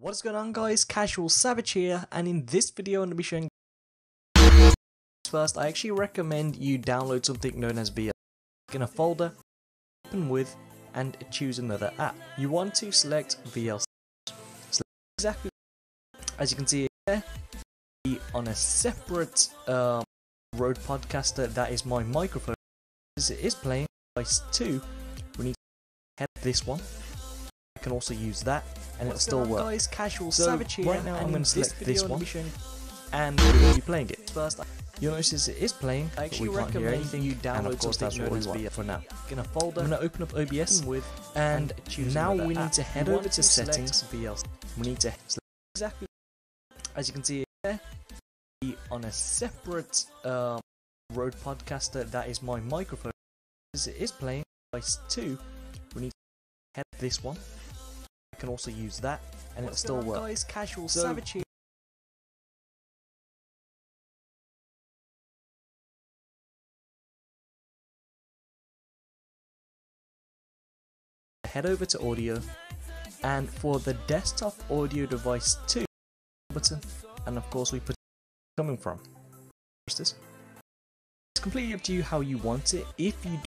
What's going on, guys? Casual Savage here, and in this video I'm going to be showing first. I actually recommend you download something known as VLC in a folder, open with, and choose another app. You want to select VLC. Select exactly as you can see here on a separate Rode Podcaster. That is my microphone. As it is playing device 2, we need to head this one. I can also use that, and it'll still work. Guys, Casual Savage here. Right now I'm going to select this one, and we're going to be playing it. First, you'll notice it is playing, I actually recommend anything. You download, and of course that's what we want for now. In a folder, I'm going to open up OBS with, and choose now we need to head over to settings. VLC. We need to select exactly as you can see here on a separate Rode Podcaster. That is my microphone. As it is playing device 2, we need to head this one. I can also use that, and it'll still work. Guys, Casual Savage here. Head over to audio, and for the desktop audio device 2 button, and of course we put coming from. It's completely up to you how you want it. If you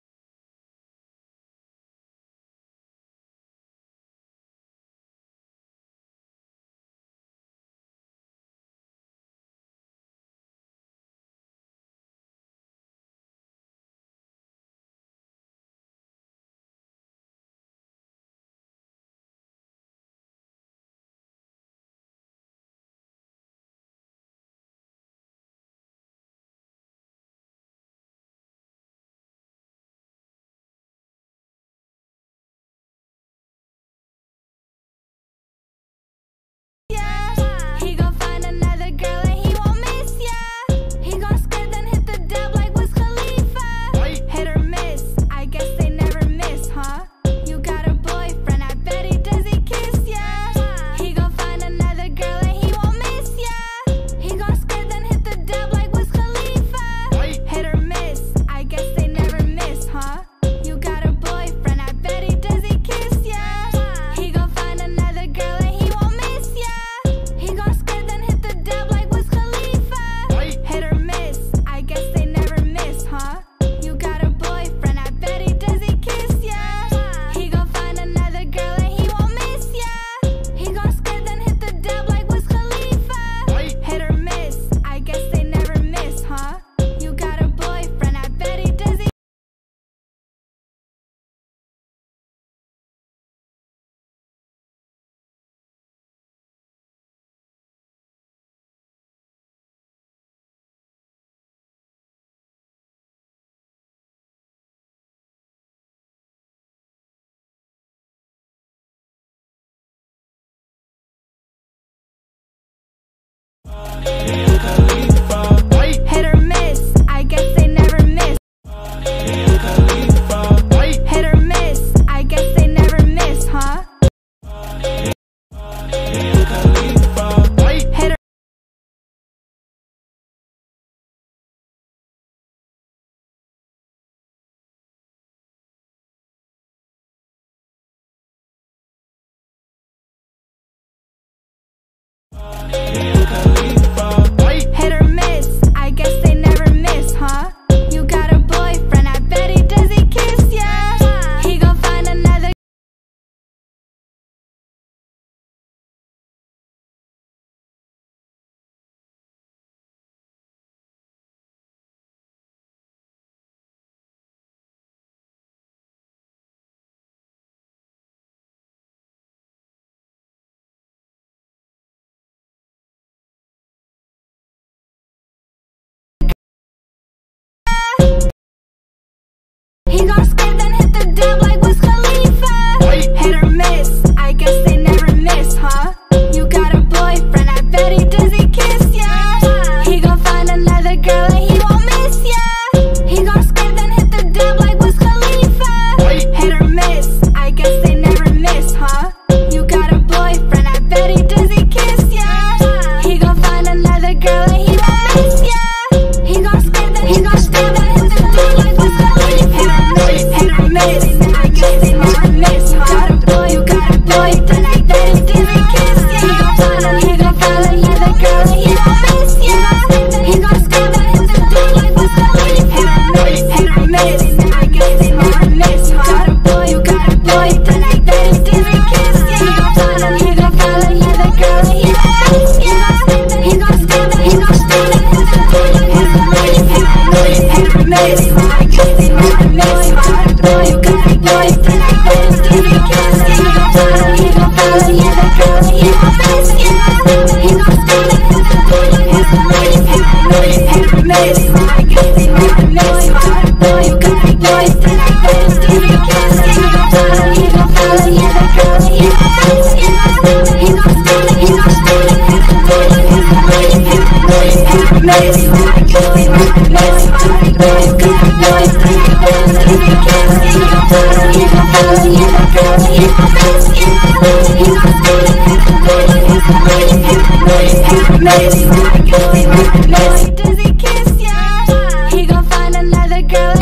Does he kiss ya? He gon' find another girl.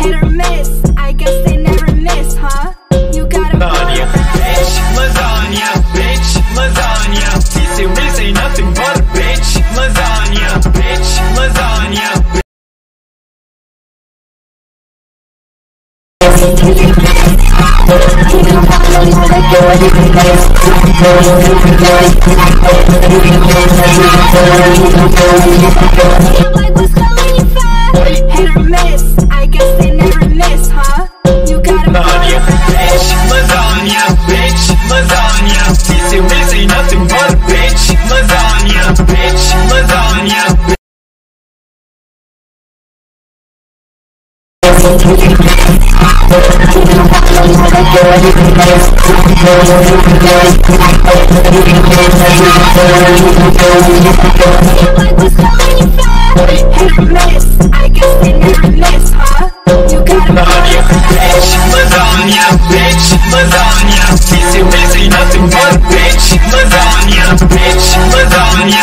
Hit or miss, I guess they never miss, huh? You got lasagna, bitch, lasagna, bitch, lasagna. T-Series ain't nothing but a bitch, lasagna, bitch, lasagna. Hit or miss, I guess they never miss, huh? You got lasagna, bitch, lasagna, bitch, lasagna. T-Series ain't nothing but a bitch, lasagna, bitch, lasagna.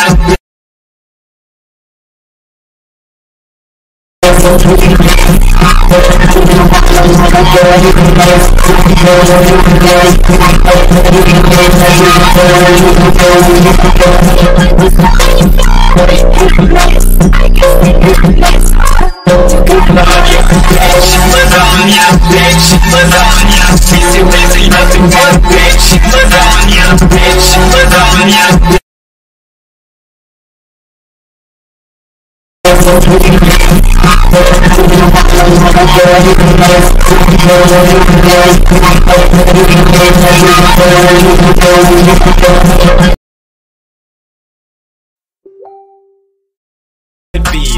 Hit or miss, I guess they never miss, huh? You got lasagna, bitch, lasagna, bitch, lasagna. T-Series ain't nothing but a bitch, lasagna, bitch, lasagna.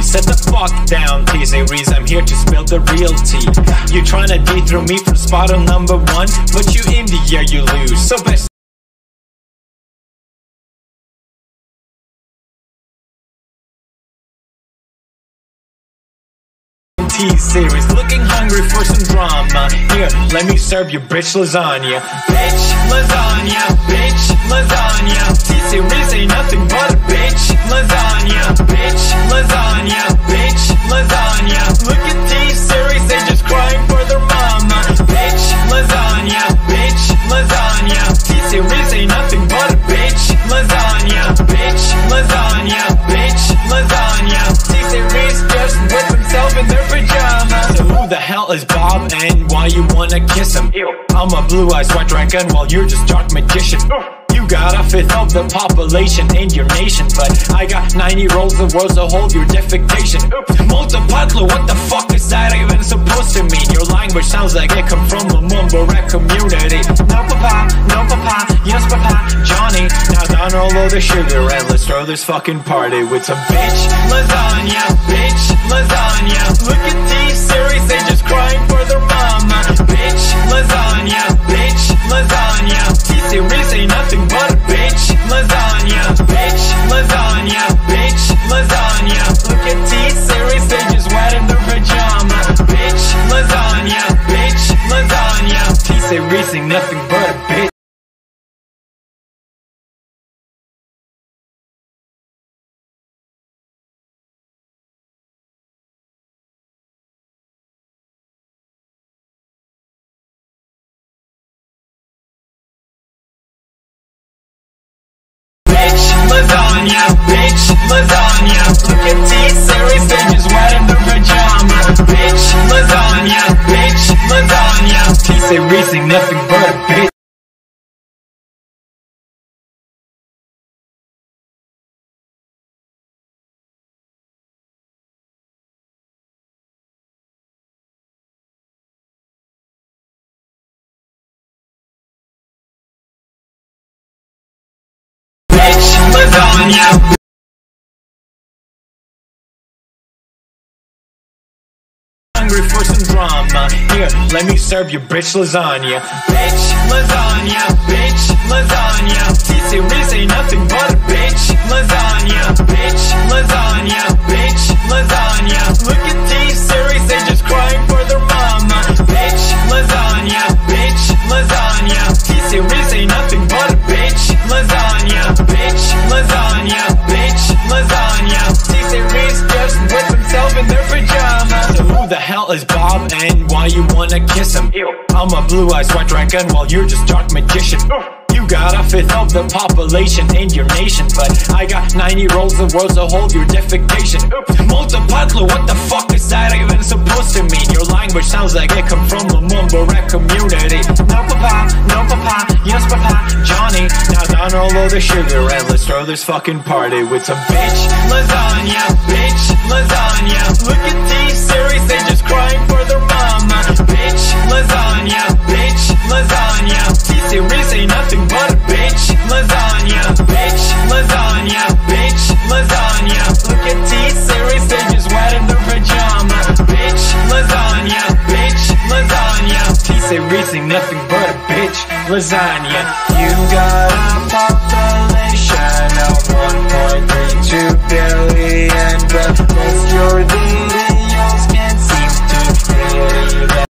Set the fuck down, T-Series, I'm here to spill the real tea. You tryna dethrone me from spot on number one, but you in the air you lose, so best T-Series, looking hungry for some drama. Here, let me serve you bitch lasagna. Bitch lasagna, bitch lasagna. T-Series ain't nothing but a bitch lasagna. Bitch lasagna, bitch lasagna. Look at T-Series, they just crying for their mama. Bitch lasagna, bitch lasagna. T-Series ain't nothing but a bitch lasagna. Bitch lasagna, bitch lasagna. T-Series just with himself in their pajamas. So who the hell is Bob and why you wanna kiss him? Ew. I'm a blue-eyed white dragon while you're just dark magician. You got a fifth of the population in your nation, but I got 90 rolls of worlds to hold your defecation. Oops, multipatlo, what the fuck is that even supposed to mean? Your language sounds like it come from a mumble rap community. No papa, yes papa, Johnny. Now down all of the sugar and let's throw this fucking party with some bitch lasagna, bitch lasagna. Look at T-Series, they just crying for their mama. bitch lasagna, bitch lasagna. T-Series ain't nothing but a bitch lasagna, bitch lasagna, bitch lasagna. Look at T-Series, they just wet in their pajama. Bitch lasagna, bitch lasagna. T-Series ain't nothing but a bitch. Lasagna, bitch lasagna. Look at T-Series, they just wet in their pajama. Bitch lasagna, bitch lasagna. T-Series ain't nothing but a bitch. Lasagna. Hungry for some drama. Here, let me serve you bitch lasagna. Bitch lasagna, bitch lasagna. T-Series ain't nothing but a bitch lasagna. Bitch lasagna, bitch lasagna. Look at T-Series, they just crying for their mama. Bitch lasagna, bitch lasagna. T-Series ain't nothing but a bitch lasagna. Bitch lasagna, bitch lasagna. T-Series just with himself in their pajamas. So who the hell is Bob and why you wanna kiss him? Ew. I'm a blue-eyed white dragon while you're just dark magician. You got a fifth of the population in your nation, but I got 90 rolls of words to hold your defecation. Multipatlo, what the fuck is that even supposed to mean? Your language sounds like it come from the mumble rap community. No papa, yes papa, Johnny. Now down all of the sugar and let's throw this fucking party with some bitch lasagna, bitch lasagna. Look at T-Series, they just crying for their mama. Bitch lasagna, bitch lasagna. T-Series ain't nothing but a bitch lasagna, bitch lasagna, bitch lasagna. Look at T-Series, they just wet in their pajama. Bitch lasagna, bitch lasagna. T-Series ain't nothing but a bitch lasagna. You got a population of 1.32 billion, but most your videos can't seem to fit.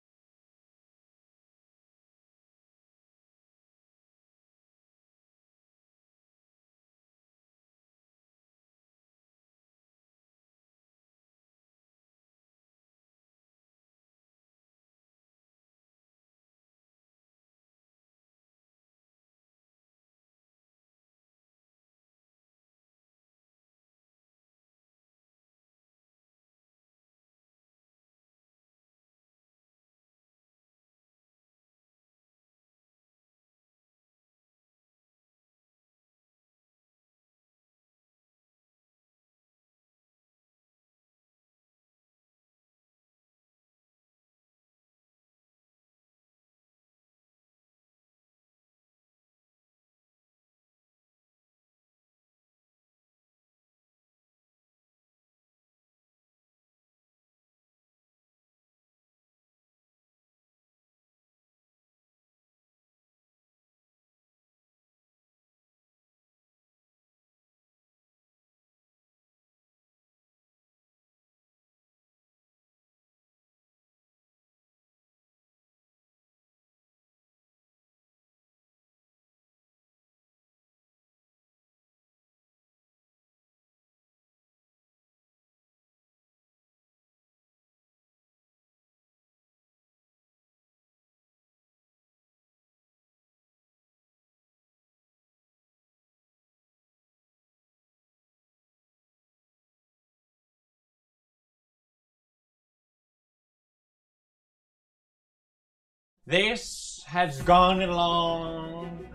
This has gone along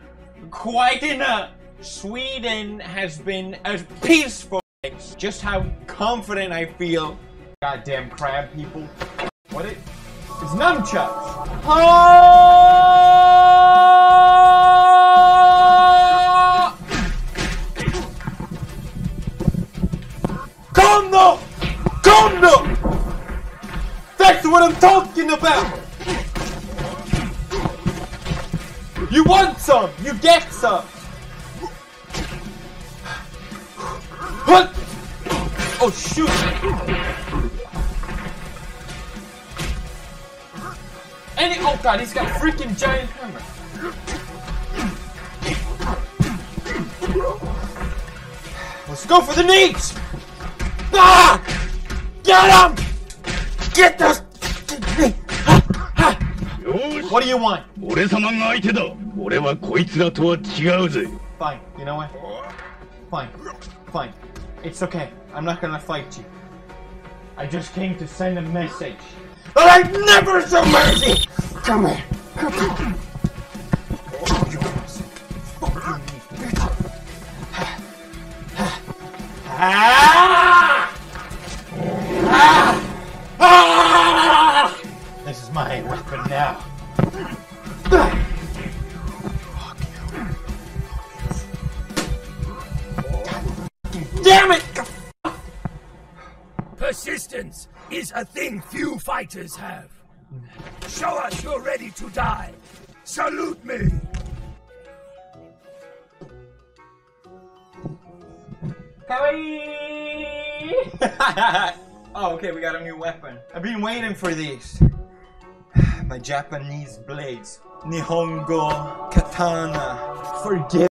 quite enough. Sweden has been a peaceful place. Just how confident I feel. Goddamn crab people. What it? It's nunchucks. Kondo! Kondo! That's what I'm talking about! You want some? You get some! What? Oh shoot! Oh god, he's got a freaking giant hammer. Let's go for the knees! Ah! Get him! Get this! What do you want? Fine, you know what? Fine, fine. It's okay. I'm not gonna fight you. I just came to send a message. But I never show mercy! Come here. Come here. Oh, you ass. Fuck you, bitch. Ah! Ah! Ah! This is my weapon now. Damn it! Persistence is a thing few fighters have. Show us you're ready to die. Salute me! Oh, okay, we got a new weapon. I've been waiting for these. My Japanese blades. Nihongo katana. Forget.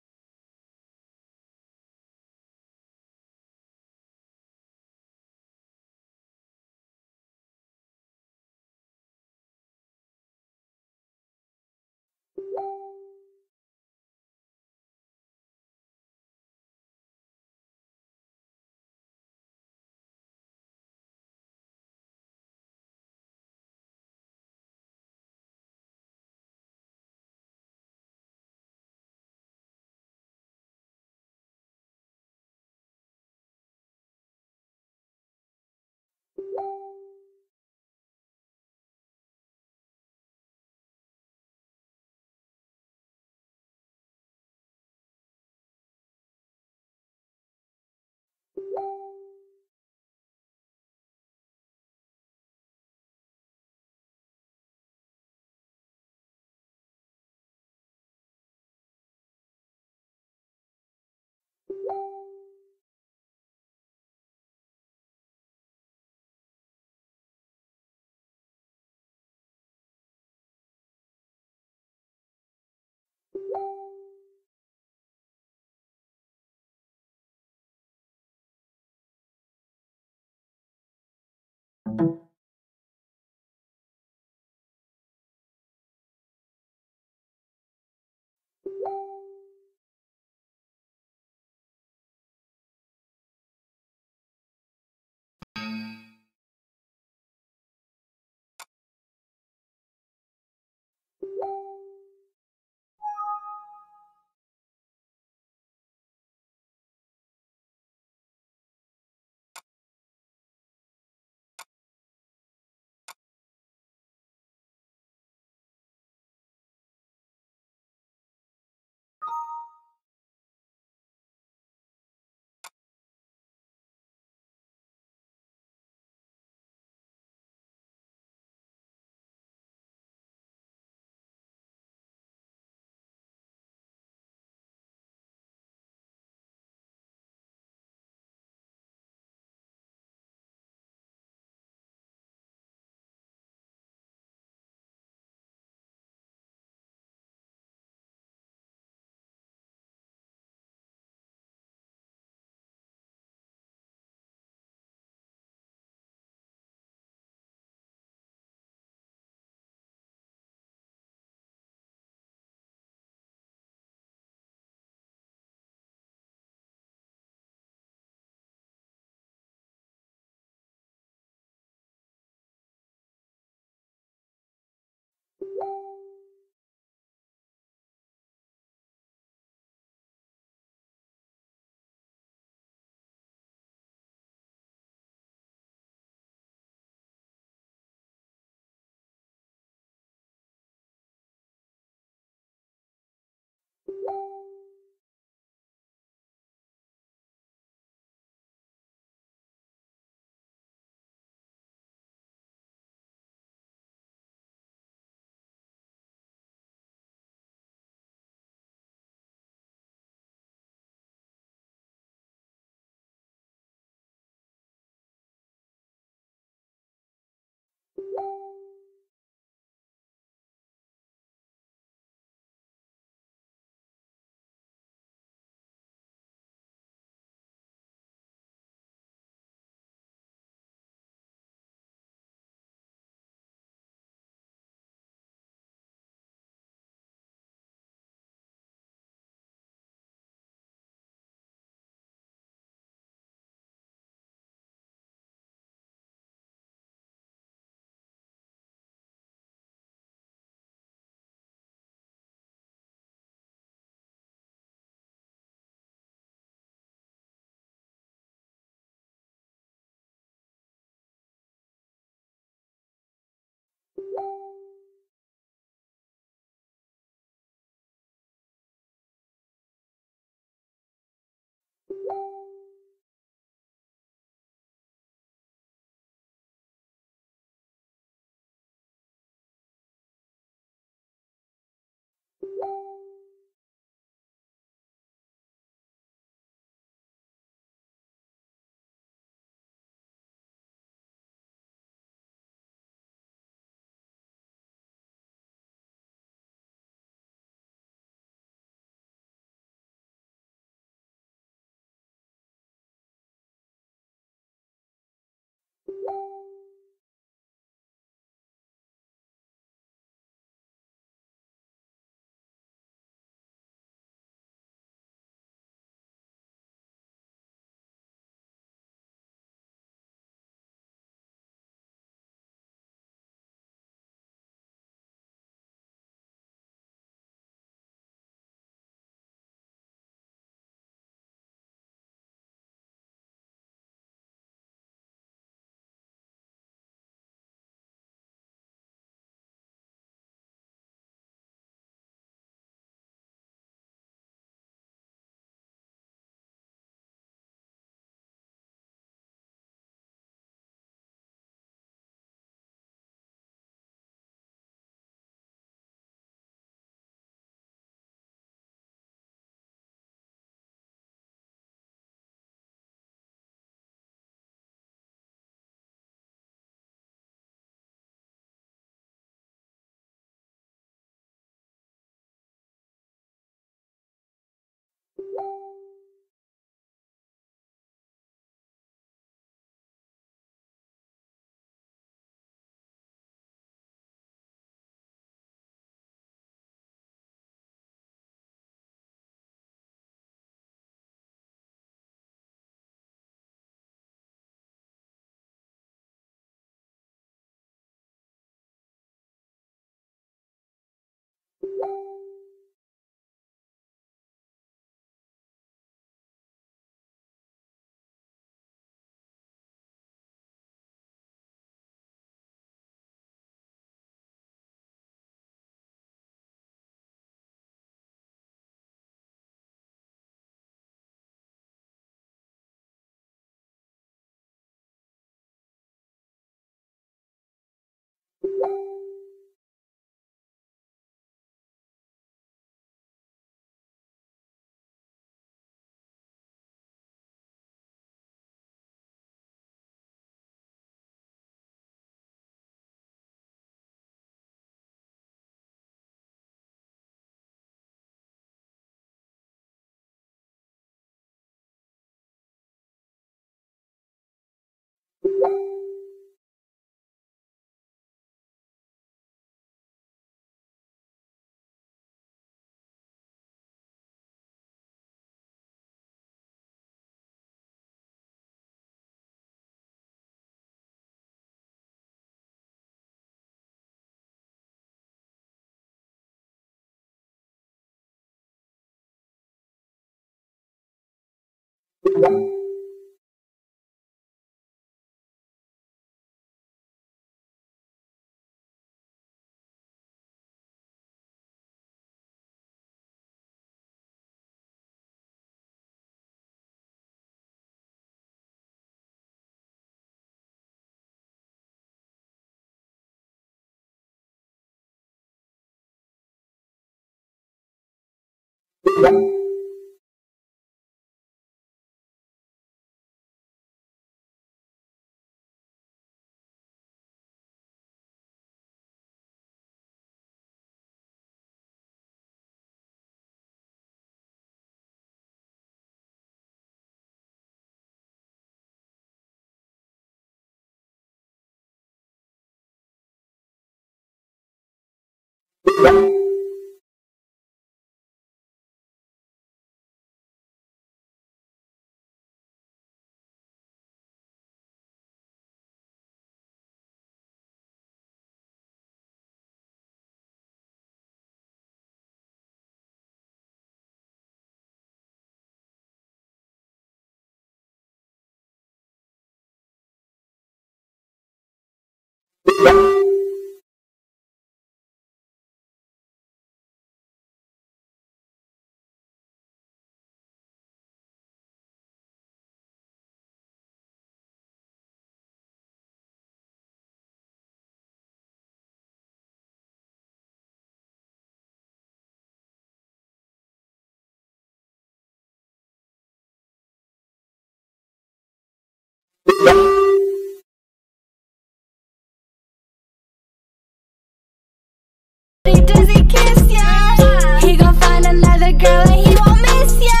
Does he kiss ya? He gon' find another girl and he won't miss ya.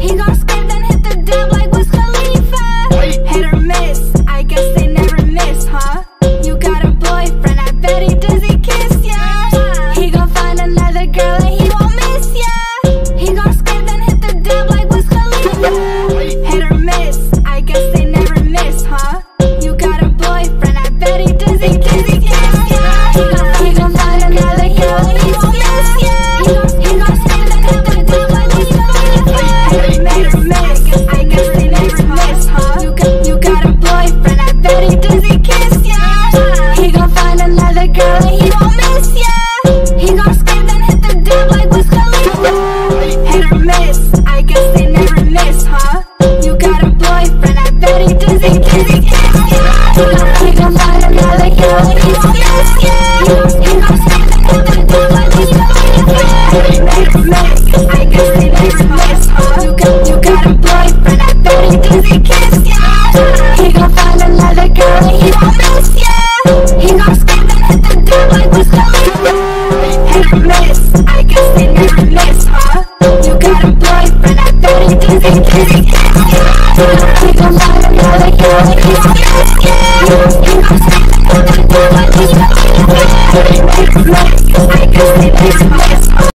He gon' skip then hit the dub like Wiz Khalifa. Hit or miss, I guess they never miss, huh? You got a boyfriend, I bet he does he kiss ya? He gon' find another girl and he won't miss ya. He gon' skip then hit the dub like Wiz Khalifa. Hit or miss, I guess they never miss, huh? You got a boyfriend, I bet he does he kiss ya? He gon' find another girl and he won't miss ya. He gon' skip then hit the dub like Wiz Khalifa. Hit or miss, I guess they never miss, huh? You got a boyfriend, I bet he does he kiss ya? He gon' find another girl and he won't miss ya. He gon' skip then hit the dub like Wiz Khalifa. Hit or miss, I guess they never miss, huh? You got a boyfriend, I bet he does he kiss ya? He gon' find another girl and he won't miss ya. He gon' skip then hit the dub like Wiz Khalifa. Hit or miss, I guess they never miss, huh? You got a boyfriend, I bet he does he kiss ya? He gon' find another girl and he won't miss ya. He gon' skip then hit the dub like Wiz Khalifa. Hit or miss, I guess they never miss, huh? You got a boyfriend, I bet he does he kiss ya? He gon' find another girl and he won't miss ya. He gon' skip then hit the dub like Wiz Khalifa. Hit or miss, I guess they never miss, huh?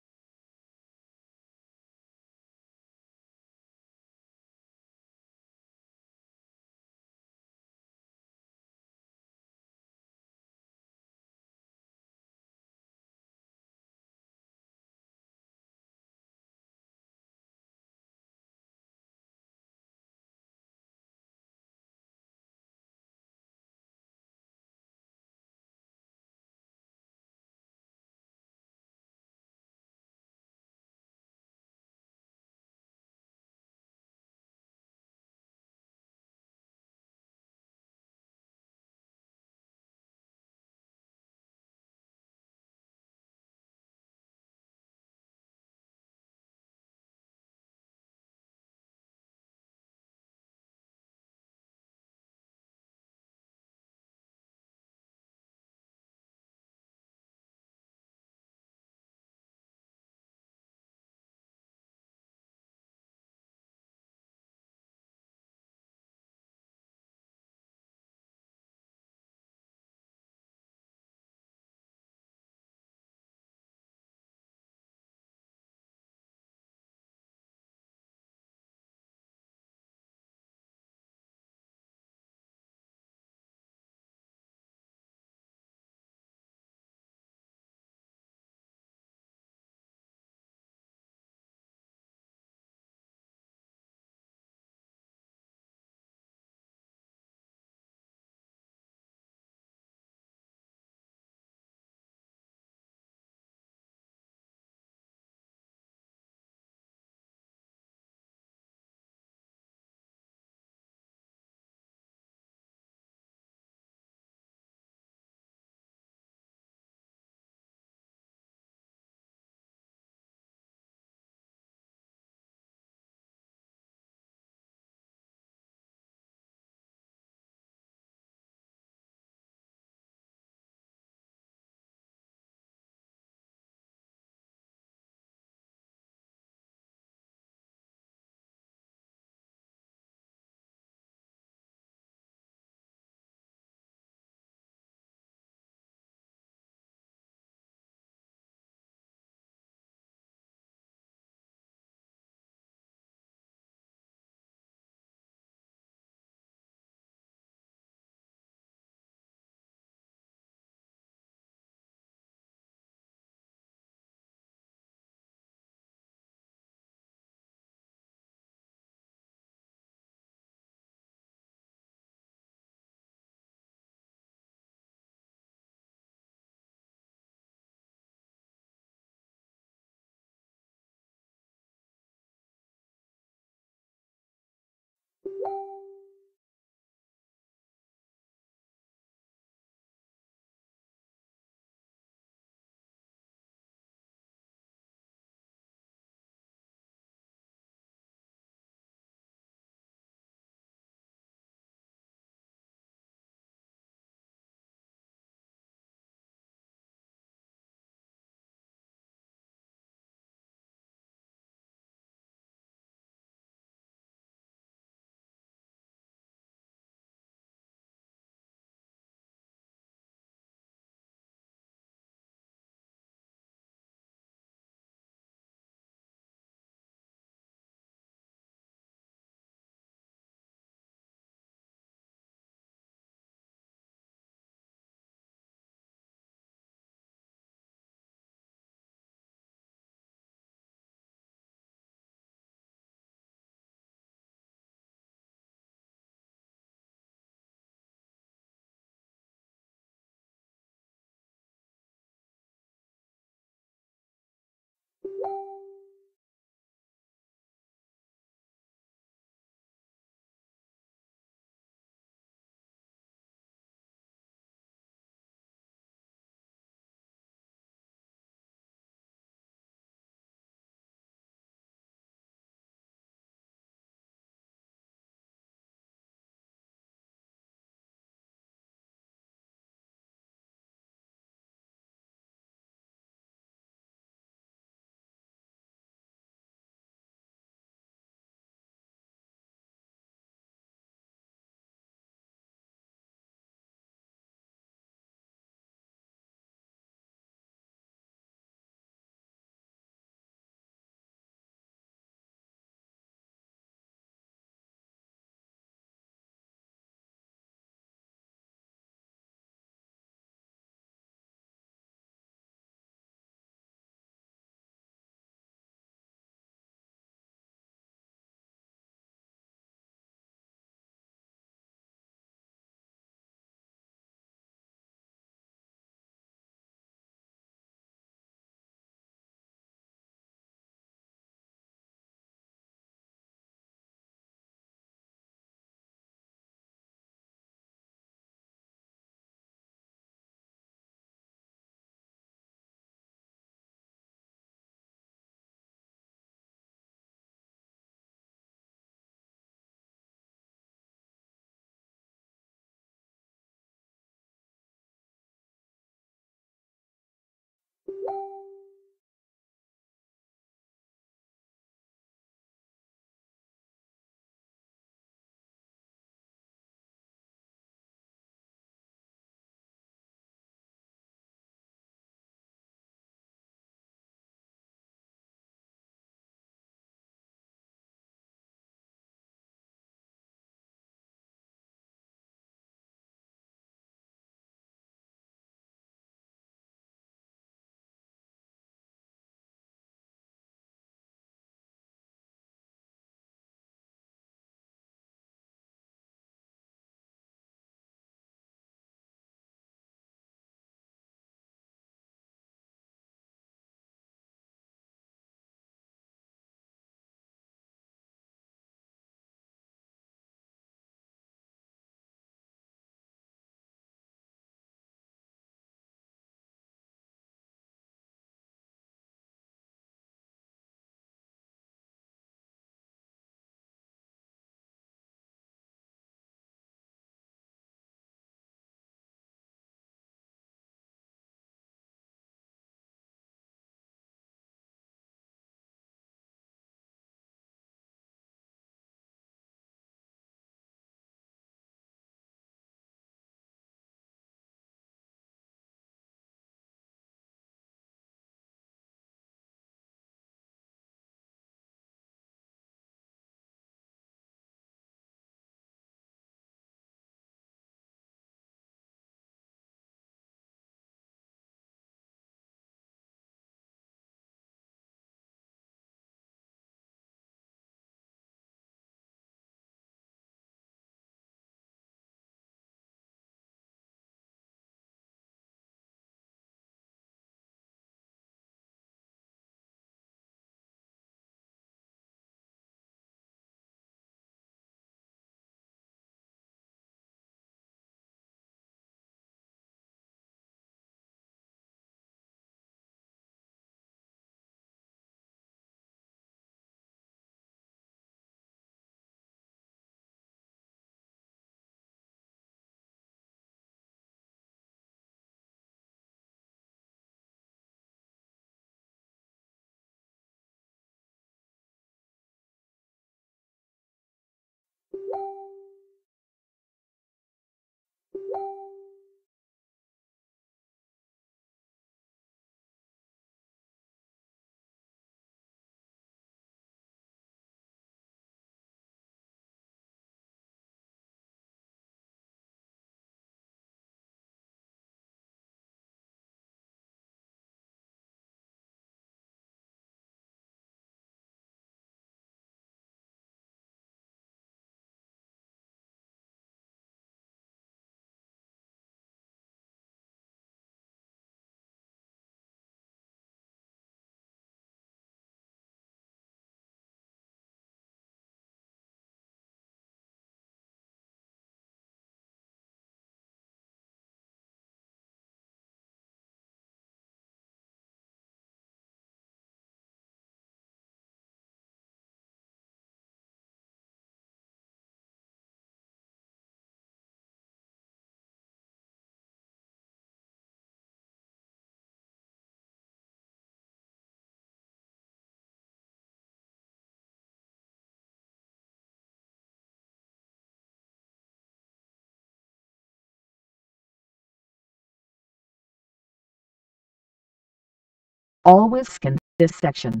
Always scan this section.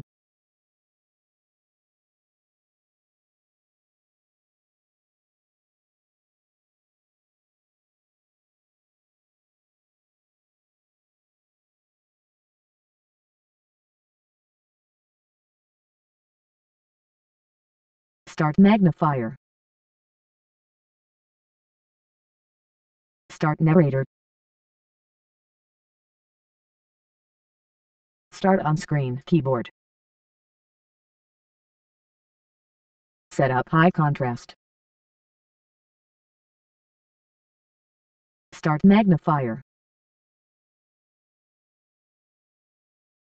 Start magnifier. Start narrator. Start on screen keyboard. Set up high contrast. Start magnifier.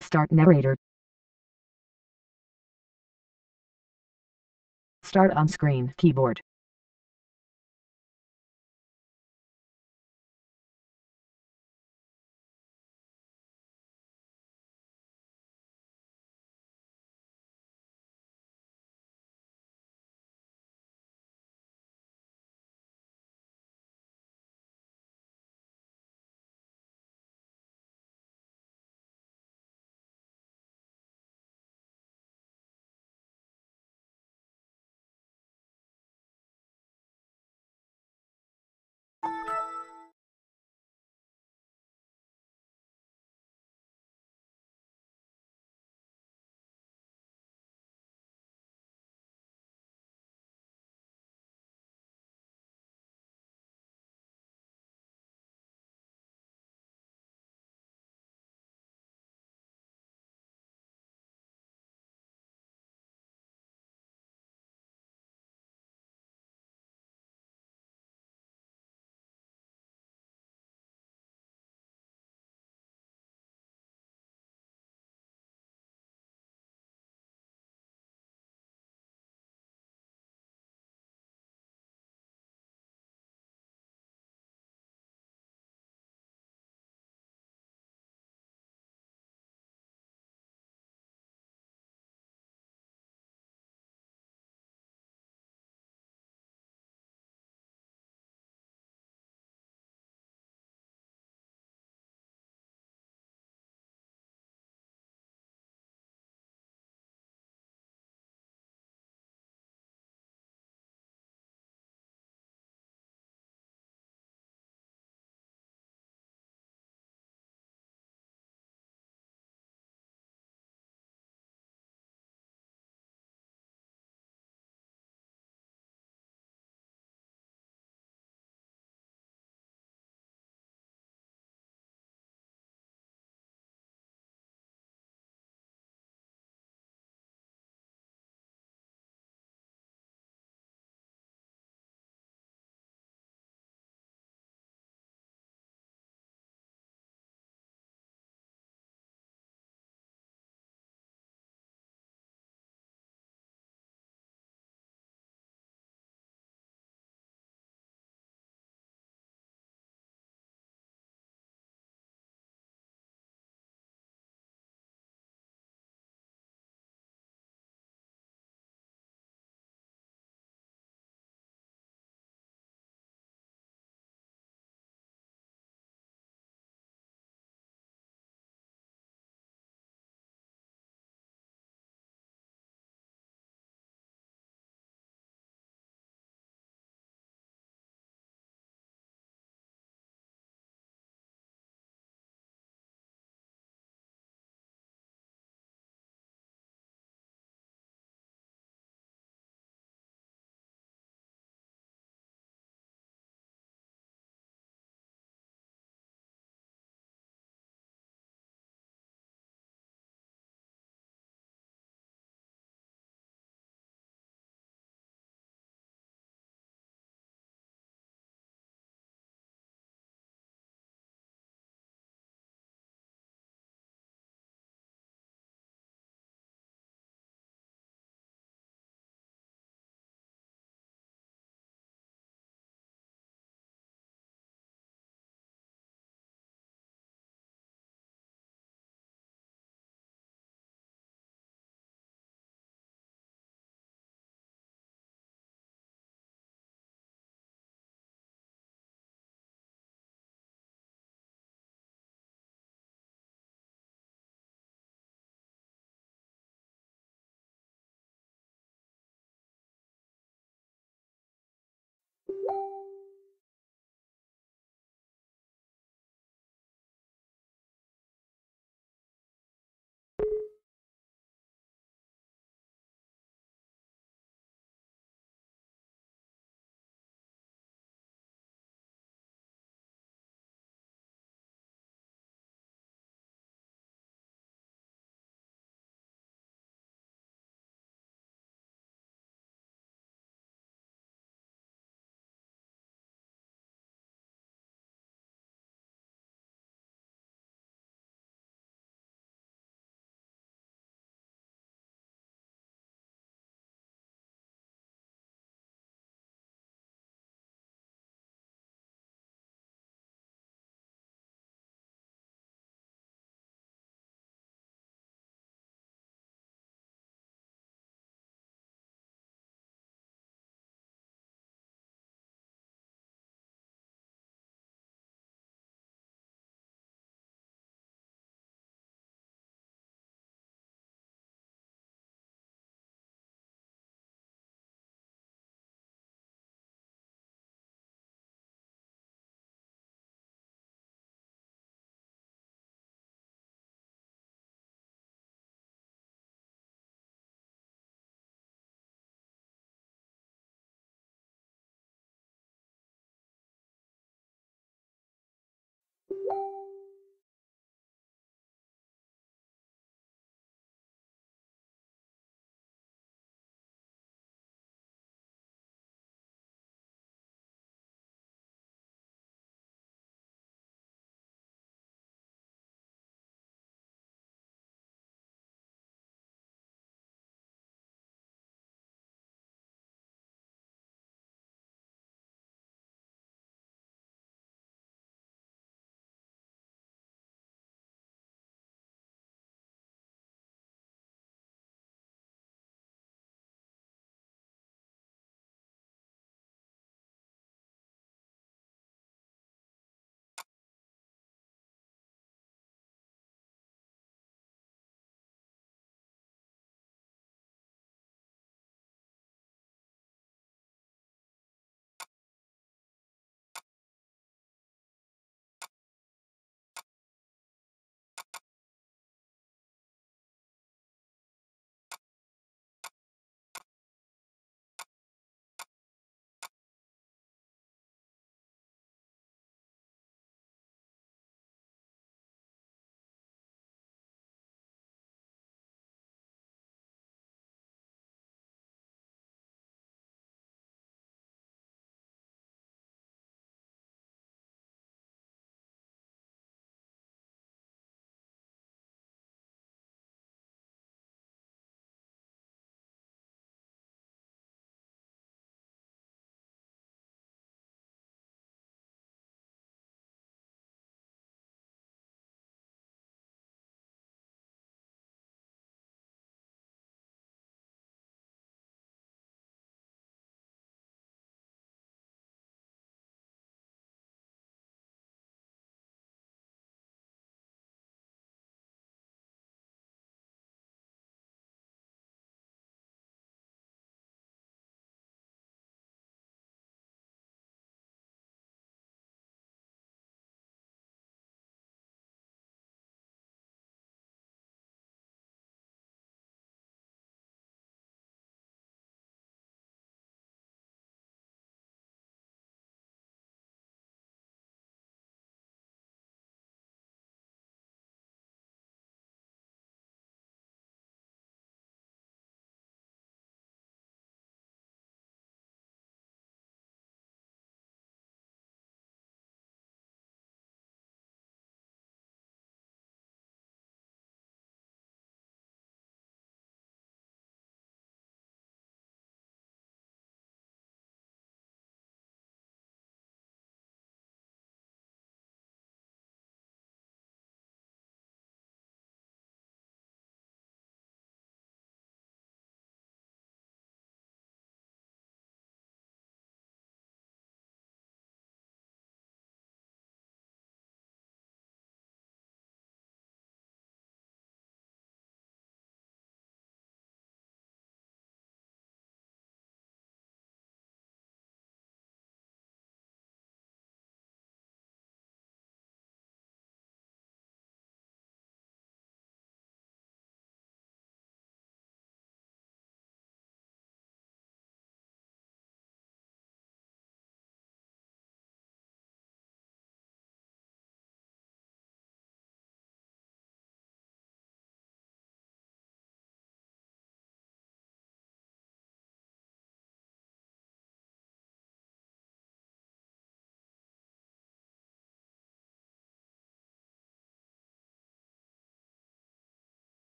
Start narrator. Start on screen keyboard.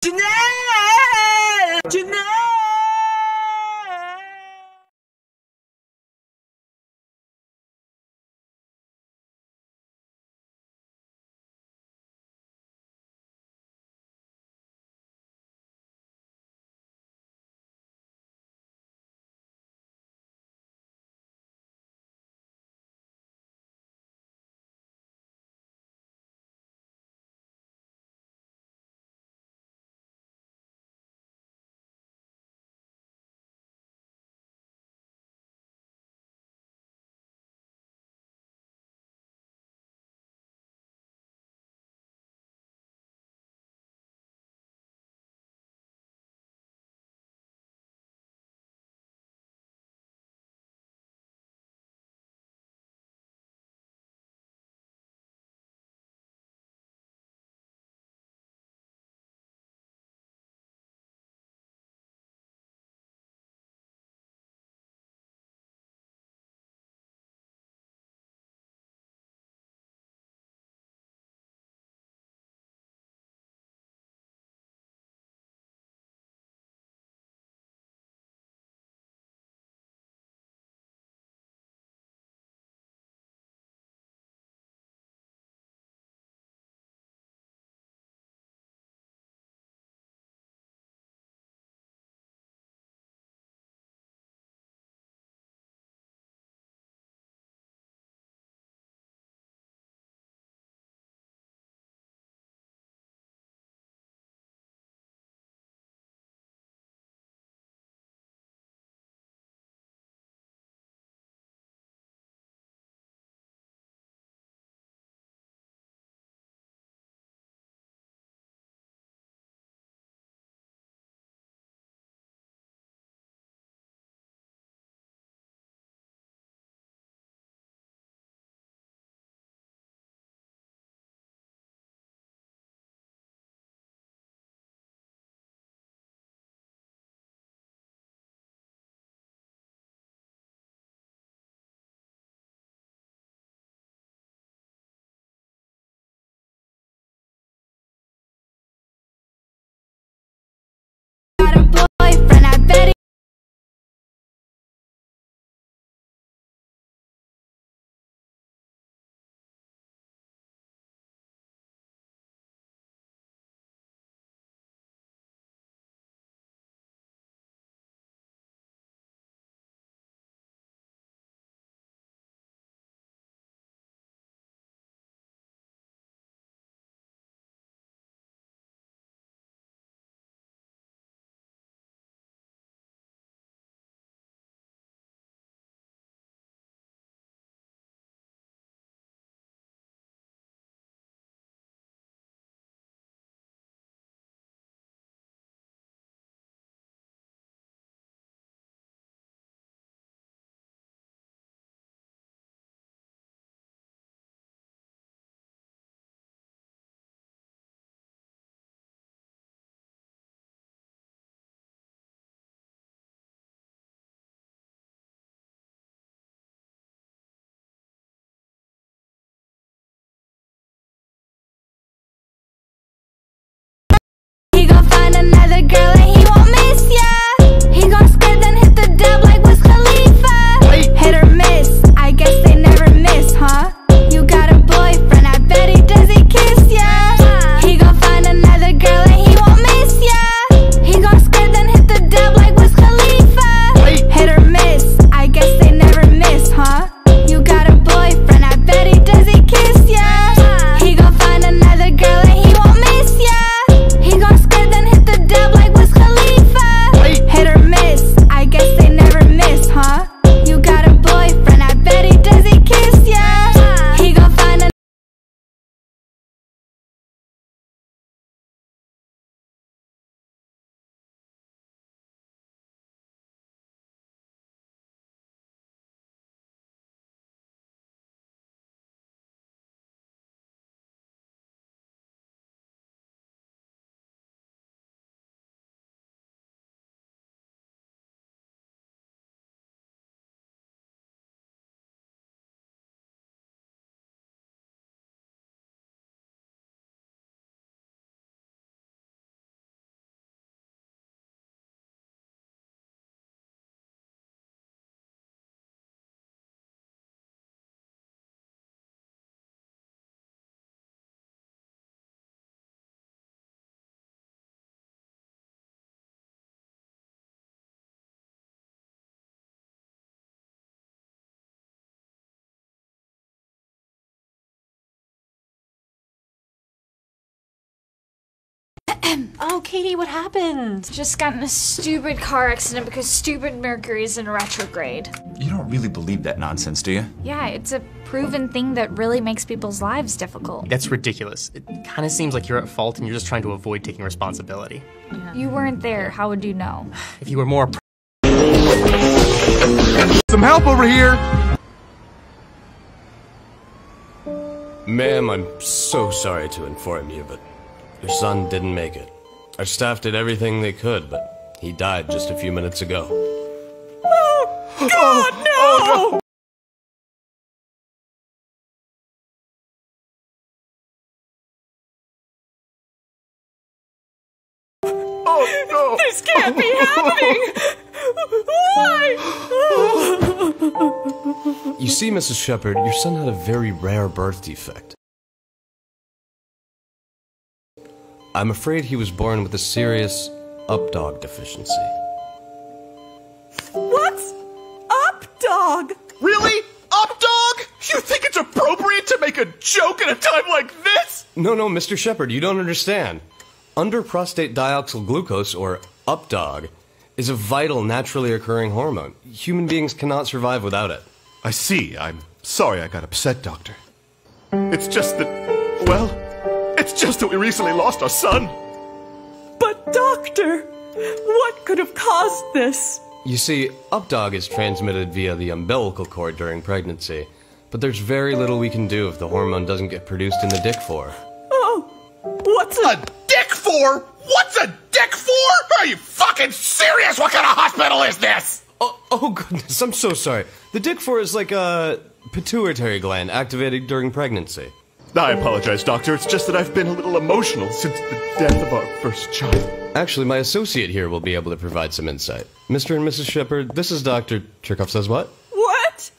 Janelle! Janelle! Oh, Katie, what happened? Just got in a stupid car accident because stupid Mercury is in retrograde. You don't really believe that nonsense, do you? Yeah, it's a proven thing that really makes people's lives difficult. That's ridiculous. It kind of seems like you're at fault and you're just trying to avoid taking responsibility. Yeah. You weren't there, how would you know? If you were more... Some help over here! Ma'am, I'm so sorry to inform you, but your son didn't make it. Our staff did everything they could, but he died just a few minutes ago. Oh, God, no! Oh, no! Oh, no! This can't be happening! Why? You see, Mrs. Shepherd, your son had a very rare birth defect. I'm afraid he was born with a serious updog deficiency. What's updog? Really? Updog? You think it's appropriate to make a joke at a time like this? No, Mr. Shepherd, you don't understand. Underprostate dioxyl glucose, or updog, is a vital, naturally occurring hormone. Human beings cannot survive without it. I see. I'm sorry I got upset, Doctor. It's just that, well, it's just that we recently lost our son. But doctor, what could have caused this? You see, updog is transmitted via the umbilical cord during pregnancy, but there's very little we can do if the hormone doesn't get produced in the dick for. Oh, what's a dick for? What's a dick for? Are you fucking serious? What kind of hospital is this? Oh goodness, I'm so sorry. The dick for is like a pituitary gland activated during pregnancy. I apologize, Doctor. It's just that I've been a little emotional since the death of our first child. Actually, my associate here will be able to provide some insight. Mr. and Mrs. Shepherd, this is Dr. Cherkoff says what? What?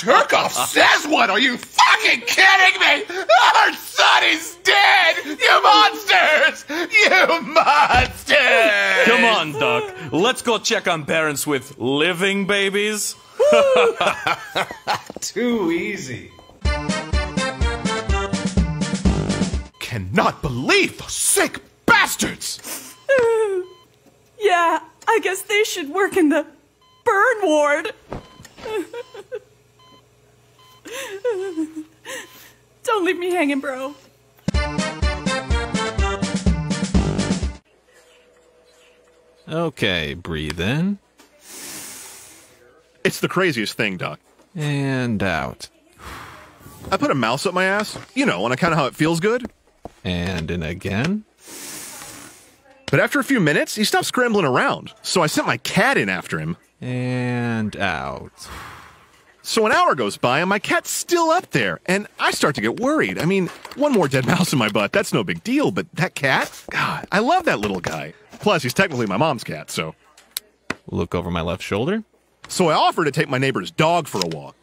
Cherkoff says what? Are you fucking kidding me? Our son is dead! You monsters! You monsters! Come on, Doc. Let's go check on parents with living babies. Too easy. Cannot believe those sick bastards! Yeah, I guess they should work in the burn ward. Don't leave me hanging, bro. Okay, breathe in. It's the craziest thing, Doc. And out. I put a mouse up my ass, you know, on account of how it feels good. And in again. But after a few minutes, he stopped scrambling around, so I sent my cat in after him. And out. So an hour goes by and my cat's still up there, and I start to get worried. I mean, one more dead mouse in my butt, that's no big deal, but that cat? God, I love that little guy. Plus, he's technically my mom's cat, so... Look over my left shoulder. So I offer to take my neighbor's dog for a walk.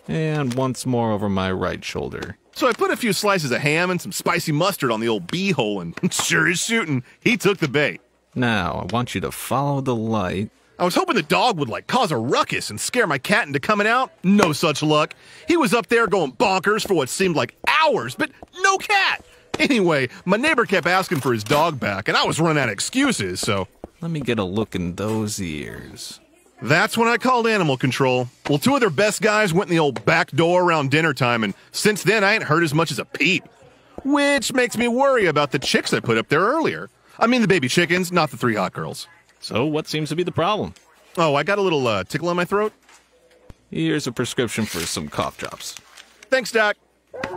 And once more over my right shoulder. So I put a few slices of ham and some spicy mustard on the old beehole, and sure as shooting, he took the bait. Now, I want you to follow the light. I was hoping the dog would, cause a ruckus and scare my cat into coming out. No such luck. He was up there going bonkers for what seemed like hours, but no cat. Anyway, my neighbor kept asking for his dog back, and I was running out of excuses, so... Let me get a look in those ears. That's when I called animal control. Well, two of their best guys went in the old back door around dinner time, and since then I ain't heard as much as a peep. Which makes me worry about the chicks I put up there earlier. I mean the baby chickens, not the 3 hot girls. So what seems to be the problem? Oh, I got a little tickle in my throat. Here's a prescription for some cough drops. Thanks, Doc. We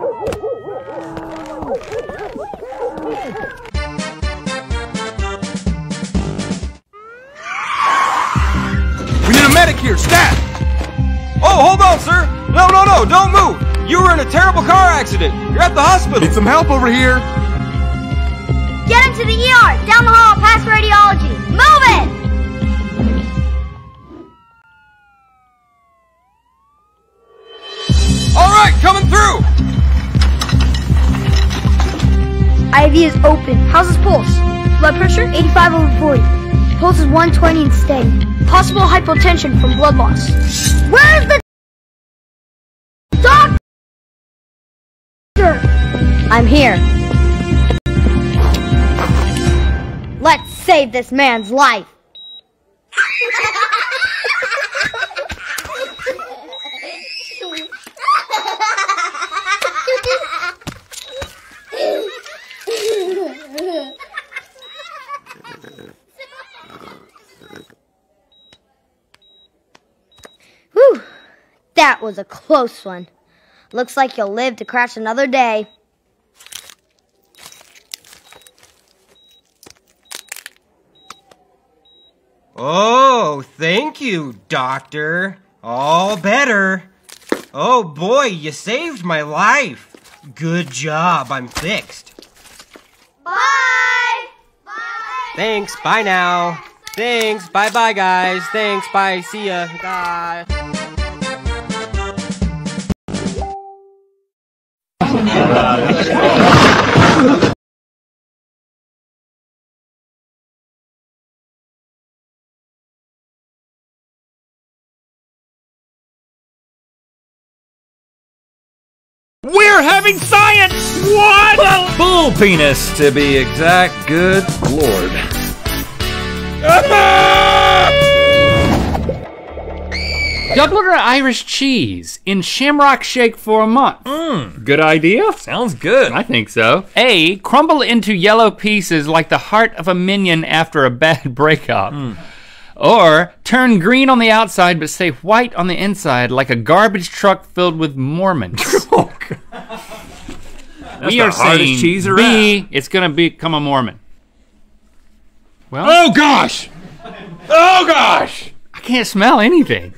need a medic here, stat! Oh, hold on, sir! No, don't move! You were in a terrible car accident! You're at the hospital! Need some help over here! Get him to the ER! Down the hall, past radiology! Move it! Alright, coming through! IV is open. How's his pulse? Blood pressure? 85/40. Pulse is 120 and steady. Possible hypotension from blood loss. Where's the doctor? I'm here. Let's save this man's life. Whew, that was a close one. Looks like you'll live to crash another day. Oh, thank you, doctor. All better. Oh boy, you saved my life. Good job, I'm fixed. Bye! Thanks, bye now. Thanks, bye-bye, guys. Thanks, bye, see ya. Bye. We're having science! What? Bull penis, to be exact. Good lord. Dublin Irish cheese in shamrock shake for a month. Good idea? Sounds good. I think so. A, crumble into yellow pieces like the heart of a minion after a bad breakup. Or turn green on the outside but stay white on the inside like a garbage truck filled with Mormons. We are saying cheese B, it's gonna become a Mormon. Well, oh gosh! Oh gosh! I can't smell anything.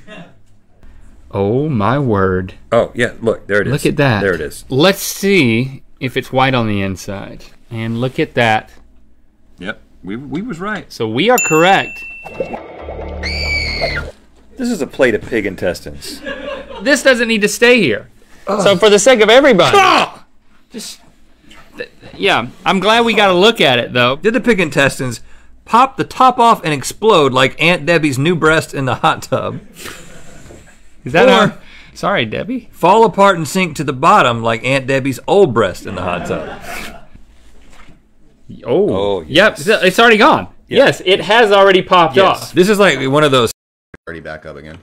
Oh my word. Oh yeah, look, there it is. Look at that. There it is. Let's see if it's white on the inside. And look at that. Yep, we was right. So we are correct. This is a plate of pig intestines. This doesn't need to stay here. So for the sake of everybody, yeah, I'm glad we got to look at it though. Did the pig intestines pop the top off and explode like Aunt Debbie's new breast in the hot tub? Is that our... Sorry, Debbie. Fall apart and sink to the bottom like Aunt Debbie's old breast in the hot tub. Oh yes. Yep, it's already gone. Yep. Yes, it has already popped off. This is like one of those... Already back up again.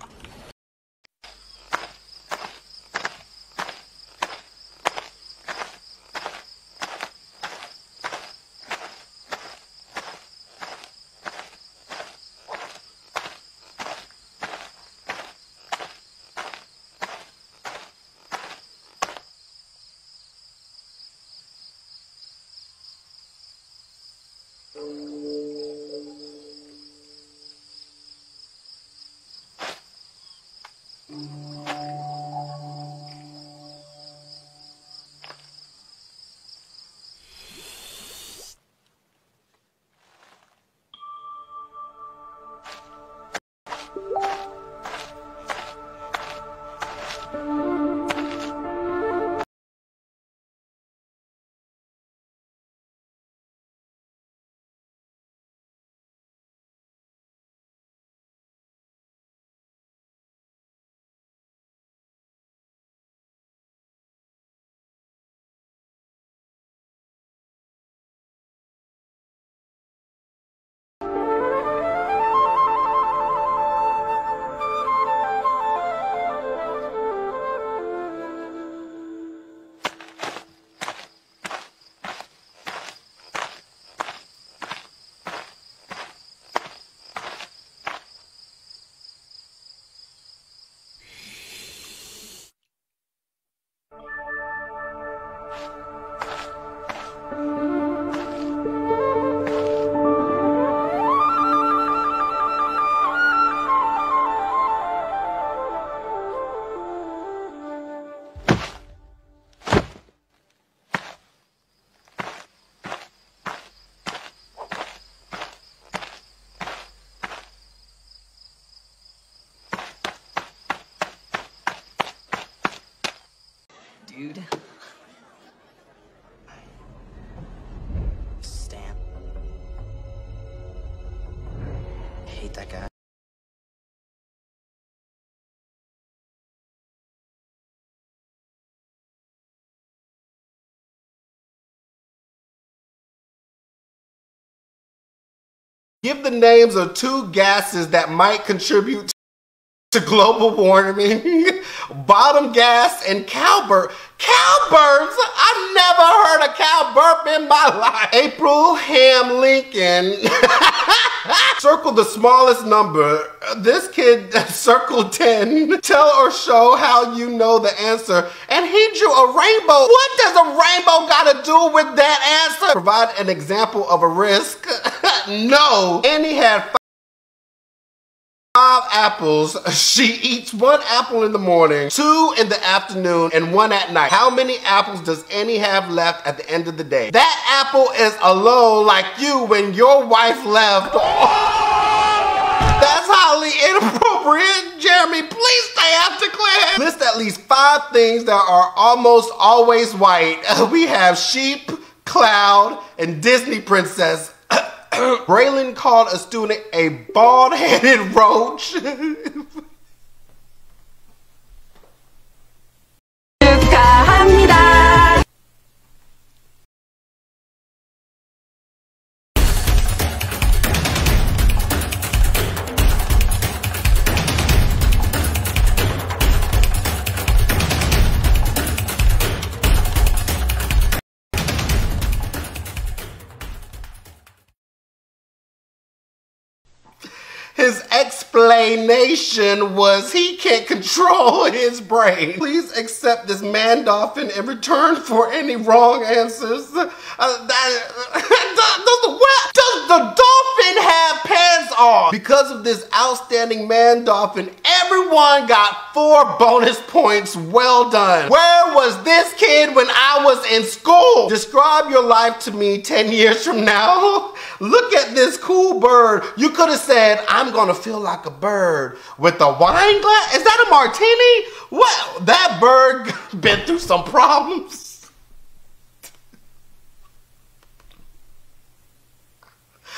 Dude. Stan. I hate that guy. Give the names of 2 gases that might contribute to global warming. Bottom gas and cowbird. Cowbirds? I've never heard a cow burp in my life. Abraham Lincoln. Circle the smallest number. This kid circled 10. Tell or show how you know the answer. And he drew a rainbow. What does a rainbow got to do with that answer? Provide an example of a risk. No. Annie had 5 apples. She eats 1 apple in the morning, 2 in the afternoon, and 1 at night. How many apples does Annie have left at the end of the day? That apple is alone like you when your wife left. That's highly inappropriate. Jeremy, please stay after class. List at least 5 things that are almost always white. We have sheep, cloud, and Disney princess. Braylon called a student a bald-headed roach. His explanation was he can't control his brain. Please accept this man dolphin in return for any wrong answers. Does the dolphin have pants on? Because of this outstanding man dolphin, everyone got 4 bonus points. Well done. Where was this kid when I was in school? Describe your life to me 10 years from now. Look at this cool bird. You could have said, I'm gonna feel like a bird with a wine glass. Is that a martini? What? That bird been through some problems.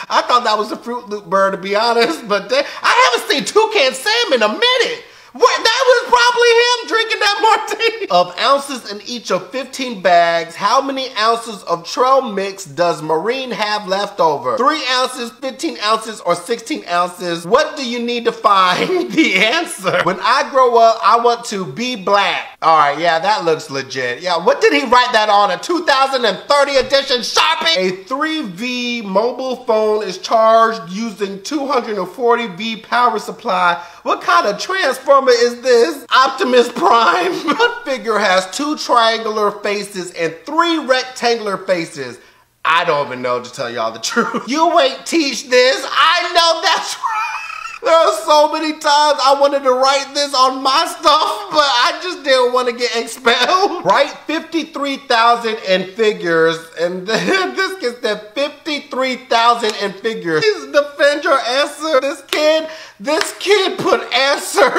I thought that was a Fruit Loop bird, to be honest, but I haven't seen Toucan Sam in a minute. What? That was probably him drinking that martini. Of ounces in each of 15 bags, how many ounces of trail mix does Marine have left over? 3 ounces, 15 ounces, or 16 ounces? What do you need to find the answer? When I grow up, I want to be black. All right, yeah, that looks legit. Yeah, what did he write that on? A 2030 edition Sharpie? A 3V mobile phone is charged using 240V power supply. What kind of transformer is this? Optimus Prime. What figure has 2 triangular faces and 3 rectangular faces? I don't even know, to tell y'all the truth. You ain't teach this. I know that's right. There are so many times I wanted to write this on my stuff, but I just didn't want to get expelled. Write 53,000 in figures, and then this kid said 53,000 in figures. Please defend your answer. This kid put answer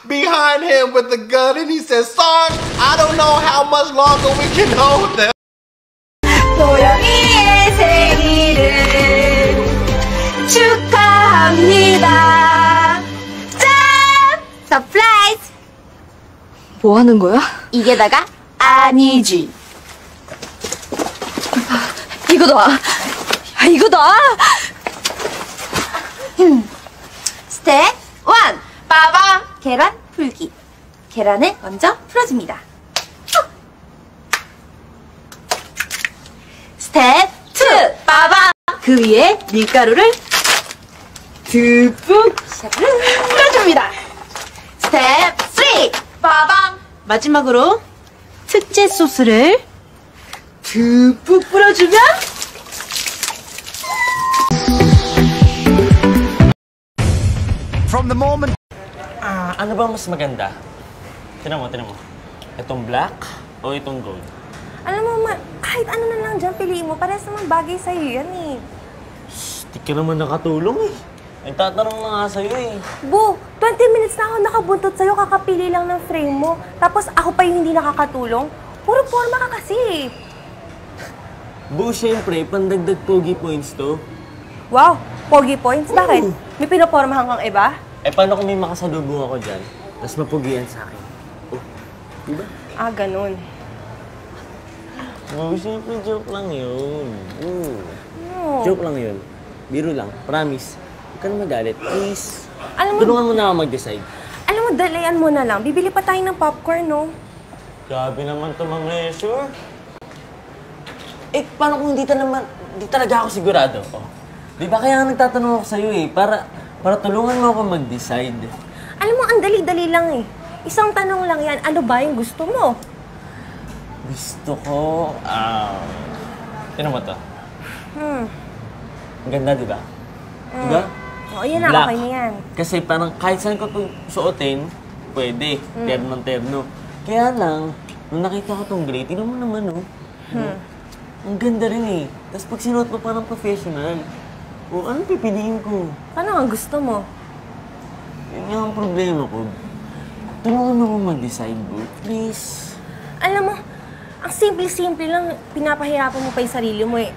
behind him with the gun, and he says, "Son, I don't know how much longer we can hold them." 도영이의 생일을 축하합니다. 짠! 서프라이즈! 뭐 하는 거야? 이게 다가 아니지. 이거다. 야, 이거다. 스텝 1. 빠바 계란 풀기. 계란을 먼저 풀어줍니다. 스텝 2. 빠바 그 위에 밀가루를 듬뿍 뿌려줍니다. 스텝 3. 빠밤 마지막으로 특제 소스를 듬뿍 뿌려주면 From the moment... ano ba mas maganda? Tinan mo. Itong black o itong gold? Alam mo, kahit ano na lang dyan, piliin mo. Parehas naman bagay sa'yo yan eh. Di ka naman nakatulong eh. Nagtatanong na nga sa'yo eh. Bu, 20 minutes na ako nakabuntot sa'yo, kakapili lang ng frame mo. Tapos ako pa yung hindi nakakatulong. Puro forma ka kasi. Bu, syempre, pandagdag pogi points to. Wow, pogi points? Bakit? May pinapormahan kang iba? Eh, paano kung may makasalubong ako dyan, tapos mapugian sa akin? Oh, diba? Ah, ganun. Bu, syempre, joke lang yun. Joke lang yun. Biro lang. Promise. Huwag ka na magalit. Please. Tulungan mo na ako mag-decide. Alam mo, dalayan mo na lang. Bibili pa tayo ng popcorn, no? Grabe naman ito, Ma'am Leisure. Eh, paano kung hindi talaga ako sigurado? Oh. Di ba kaya nagtatanong ako sa'yo eh, para tulungan mo ako mag-decide. Alam mo, ang dali-dali lang eh. Isang tanong lang yan, ano ba yung gusto mo? Gusto ko, tinan mo to. Ang ganda, di ba? Diba? Oo, yan na, okay na yan. Kasi parang kahit saan ko itong suotin, pwede. Terno-terno. Kaya lang, nung nakita ko itong gray, tinan mo naman, oh. Ang ganda rin eh. Tapos pag sinuot mo parang professional, anong pipiliin ko? Ano ang gusto mo? Yun nga ang problema ko. Tulungan mo mag-decide, bro. Please. Alam mo, ang simple-simple lang, pinapahirapan mo pa yung sarili mo eh.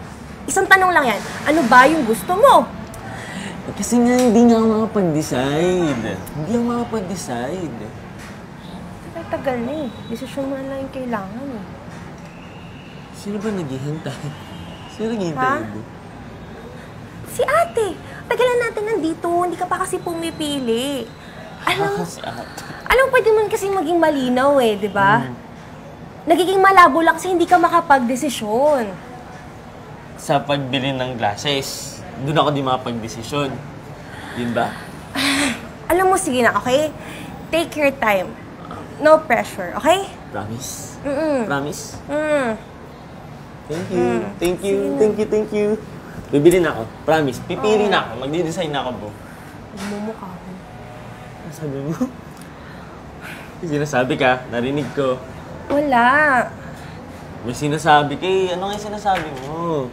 Isang tanong lang yan, ano ba yung gusto mo? Kasi nga, hindi nga ako makapag-decide. Hindi ako makapag-decide. Tagal na eh. Desisyon mo na lang yung kailangan eh. Sino ba naghihintay? Sino naghihintay mo? Si ate. Tagalan natin nandito. Hindi ka pa kasi pumipili. Alam mo, pwede mo kasi maging malinaw eh, di ba? Nagiging malabo lang kasi hindi ka makapag-desisyon. Sa pagbili ng glasses, doon ako di makapag-desisyon. Yun ba? Alam mo, sige na, okay? Take your time. No pressure, okay? Promise? Promise? Thank you. Bibili na ako. Promise. Pipili na ako. Magdi-design na ako, bro. Mumukha ko. Ano sabi mo? Sinasabi ka. Narinig ko. Wala. May sinasabi ka eh. Ano nga yung sinasabi mo?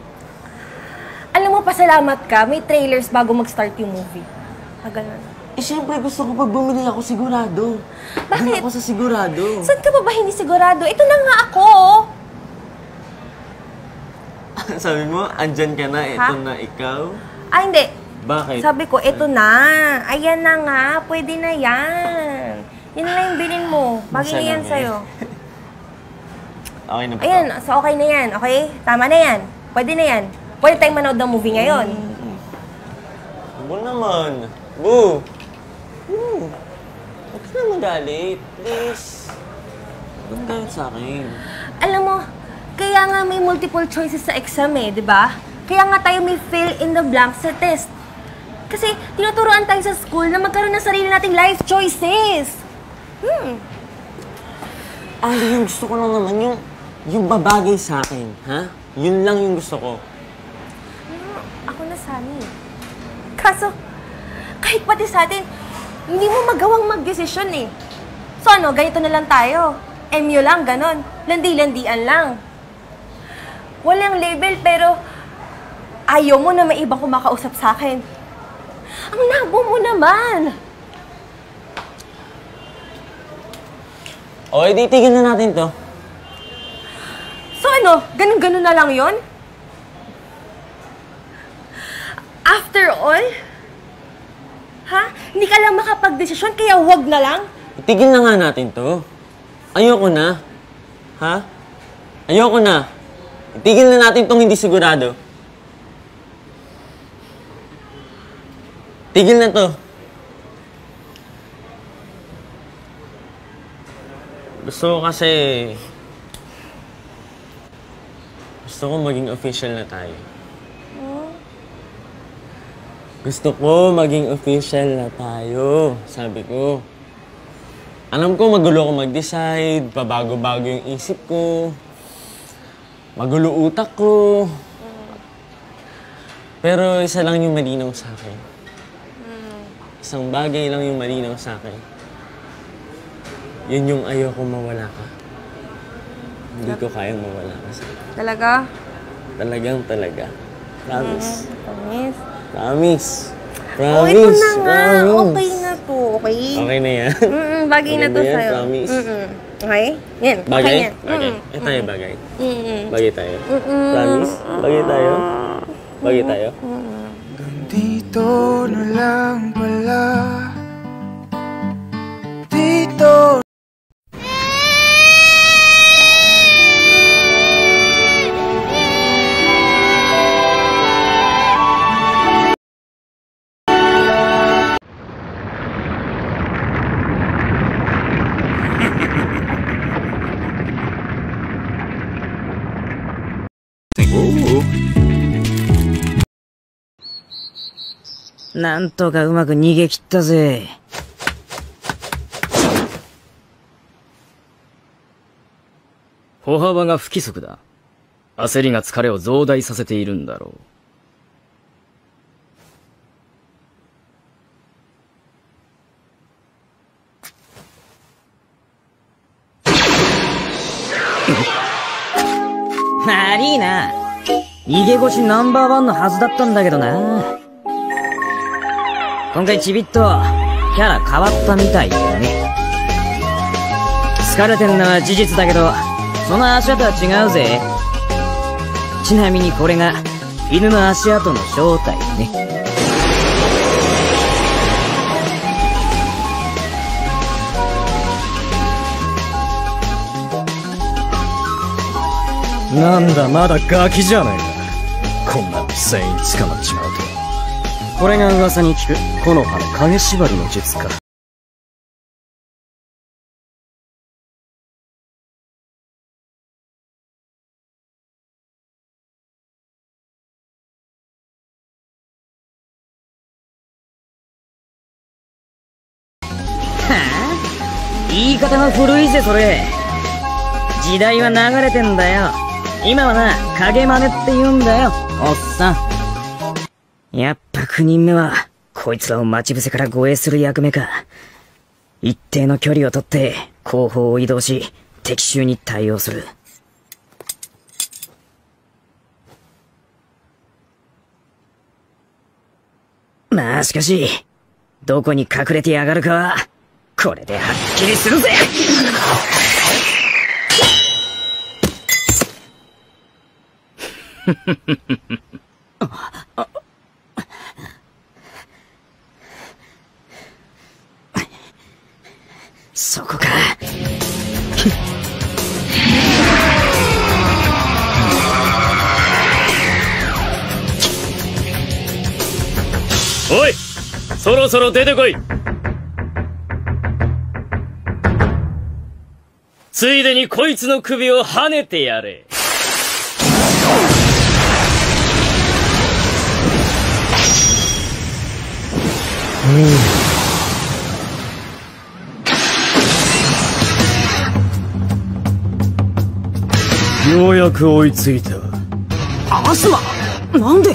Alam mo, pasalamat ka. May trailers bago mag-start yung movie. Tagal na. Eh, siyempre gusto ko pag bumili ako sigurado. Bakit? Doon ako sa sigurado. Saan ka pa ba hindi sigurado? Ito na nga ako. Sabi mo, andyan ka na, ito na ikaw? Ah, hindi. Bakit? Sabi ko, ito na. Ayan na nga, pwede na yan. Yan na yung bilhin mo. Bagay na yan sa'yo. Okay na ba? Ayan, so okay na yan, okay? Tama na yan. Pwede na yan. Pwede tayong manood ng movie ngayon. Bu naman. Bu! Huwag ka na magalit. Please. Huwag ka galit sa akin. Alam mo, kaya nga may multiple choices sa exam eh, di ba? Kaya nga tayo may fill in the blank sa test. Kasi tinuturuan tayo sa school na magkaroon ng sarili nating life choices. Yung gusto ko lang naman yung babagay sa akin, ha? Yun lang yung gusto ko. Ako na sana eh. Kaso, Kahit pati sa atin, hindi mo magawang magdesisyon eh. So ano, ganito na lang tayo. MU lang, ganon. Landi-landian lang. Walang label, pero ayaw mo na may ibang kumakausap sa akin. Ang labo mo naman. O, ititigil na natin to. So ano, ganun-ganun na lang yon? After all? Ha? Hindi ka lang makapag-desisyon, kaya wag na lang? Itigil na nga natin to. Ayoko na. Ha? Ayoko na. Itigil na natin tong hindi sigurado. Tigil na to. Gusto ko maging official na tayo. Gusto ko maging official na tayo, sabi ko. Alam ko magulo ko mag-decide, pabago-bago yung isip ko. Magulo utak ko. Pero isa lang yung malinaw sa akin. Isang bagay lang yung malinaw sa akin. Yun yung ayoko mawala ka. Hindi ko kayang mawala ka sa akin. Talaga? Talaga. Promise. Promise? Promise. Oh, ito na nga. Okay na to. Okay? Okay na yan? Bagay na to sa'yo. Promise. Okay? Yan. Bagay? Okay yan. Okay. Eh tayo bagay. Bagay tayo. Promise? Bagay tayo? Bagay tayo? Dito na lang pala. Dito. Ooh. なんとかうまく逃げ切ったぜ。歩幅が不規則だ。焦りが疲れを増大させているんだろう。悪いな。逃げ腰ナンバーワンのはずだったんだけどな。今回ちびっとキャラ変わったみたいだね。疲れてるのは事実だけど、その足跡は違うぜ。ちなみにこれが犬の足跡の正体ね。なんだまだガキじゃねえか。こんな全員捕まっちまうと。これが噂に聞く木の葉の影縛りの術か。言い方が古いぜそれ。時代は流れてんだよ。今はな、影真似って言うんだよ、おっさん。やっぱ9人目はこいつらを待ち伏せから護衛する役目か。一定の距離をとって後方を移動し敵襲に対応する。まあしかしどこに隠れてやがるかはこれではっきりするぜ。そこか。おい、そろそろ出てこい。ついでにこいつの首を跳ねてやれ。ようやく追いついた。アスマ、なんで？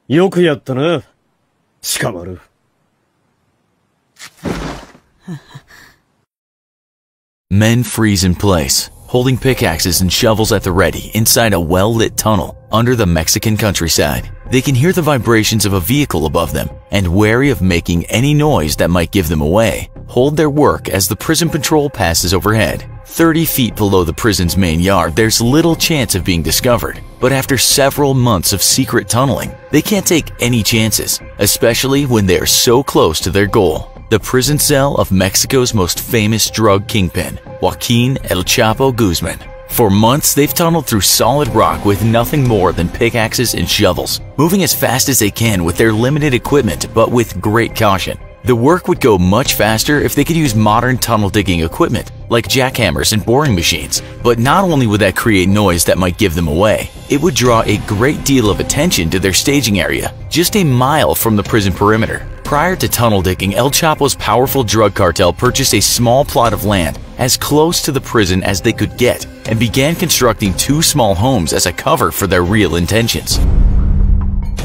よくやったな、鹿丸。Men freeze in place, holding pickaxes and shovels at the ready inside a well-lit tunnel under the Mexican countryside. They can hear the vibrations of a vehicle above them and, wary of making any noise that might give them away, hold their work as the prison patrol passes overhead. 30 feet below the prison's main yard, there's little chance of being discovered. But after several months of secret tunneling, they can't take any chances, especially when they are so close to their goal. The prison cell of Mexico's most famous drug kingpin, Joaquin El Chapo Guzman. For months, they've tunneled through solid rock with nothing more than pickaxes and shovels, moving as fast as they can with their limited equipment, but with great caution. The work would go much faster if they could use modern tunnel digging equipment, like jackhammers and boring machines. But not only would that create noise that might give them away, it would draw a great deal of attention to their staging area, just a mile from the prison perimeter. Prior to tunnel digging, El Chapo's powerful drug cartel purchased a small plot of land as close to the prison as they could get and began constructing 2 small homes as a cover for their real intentions.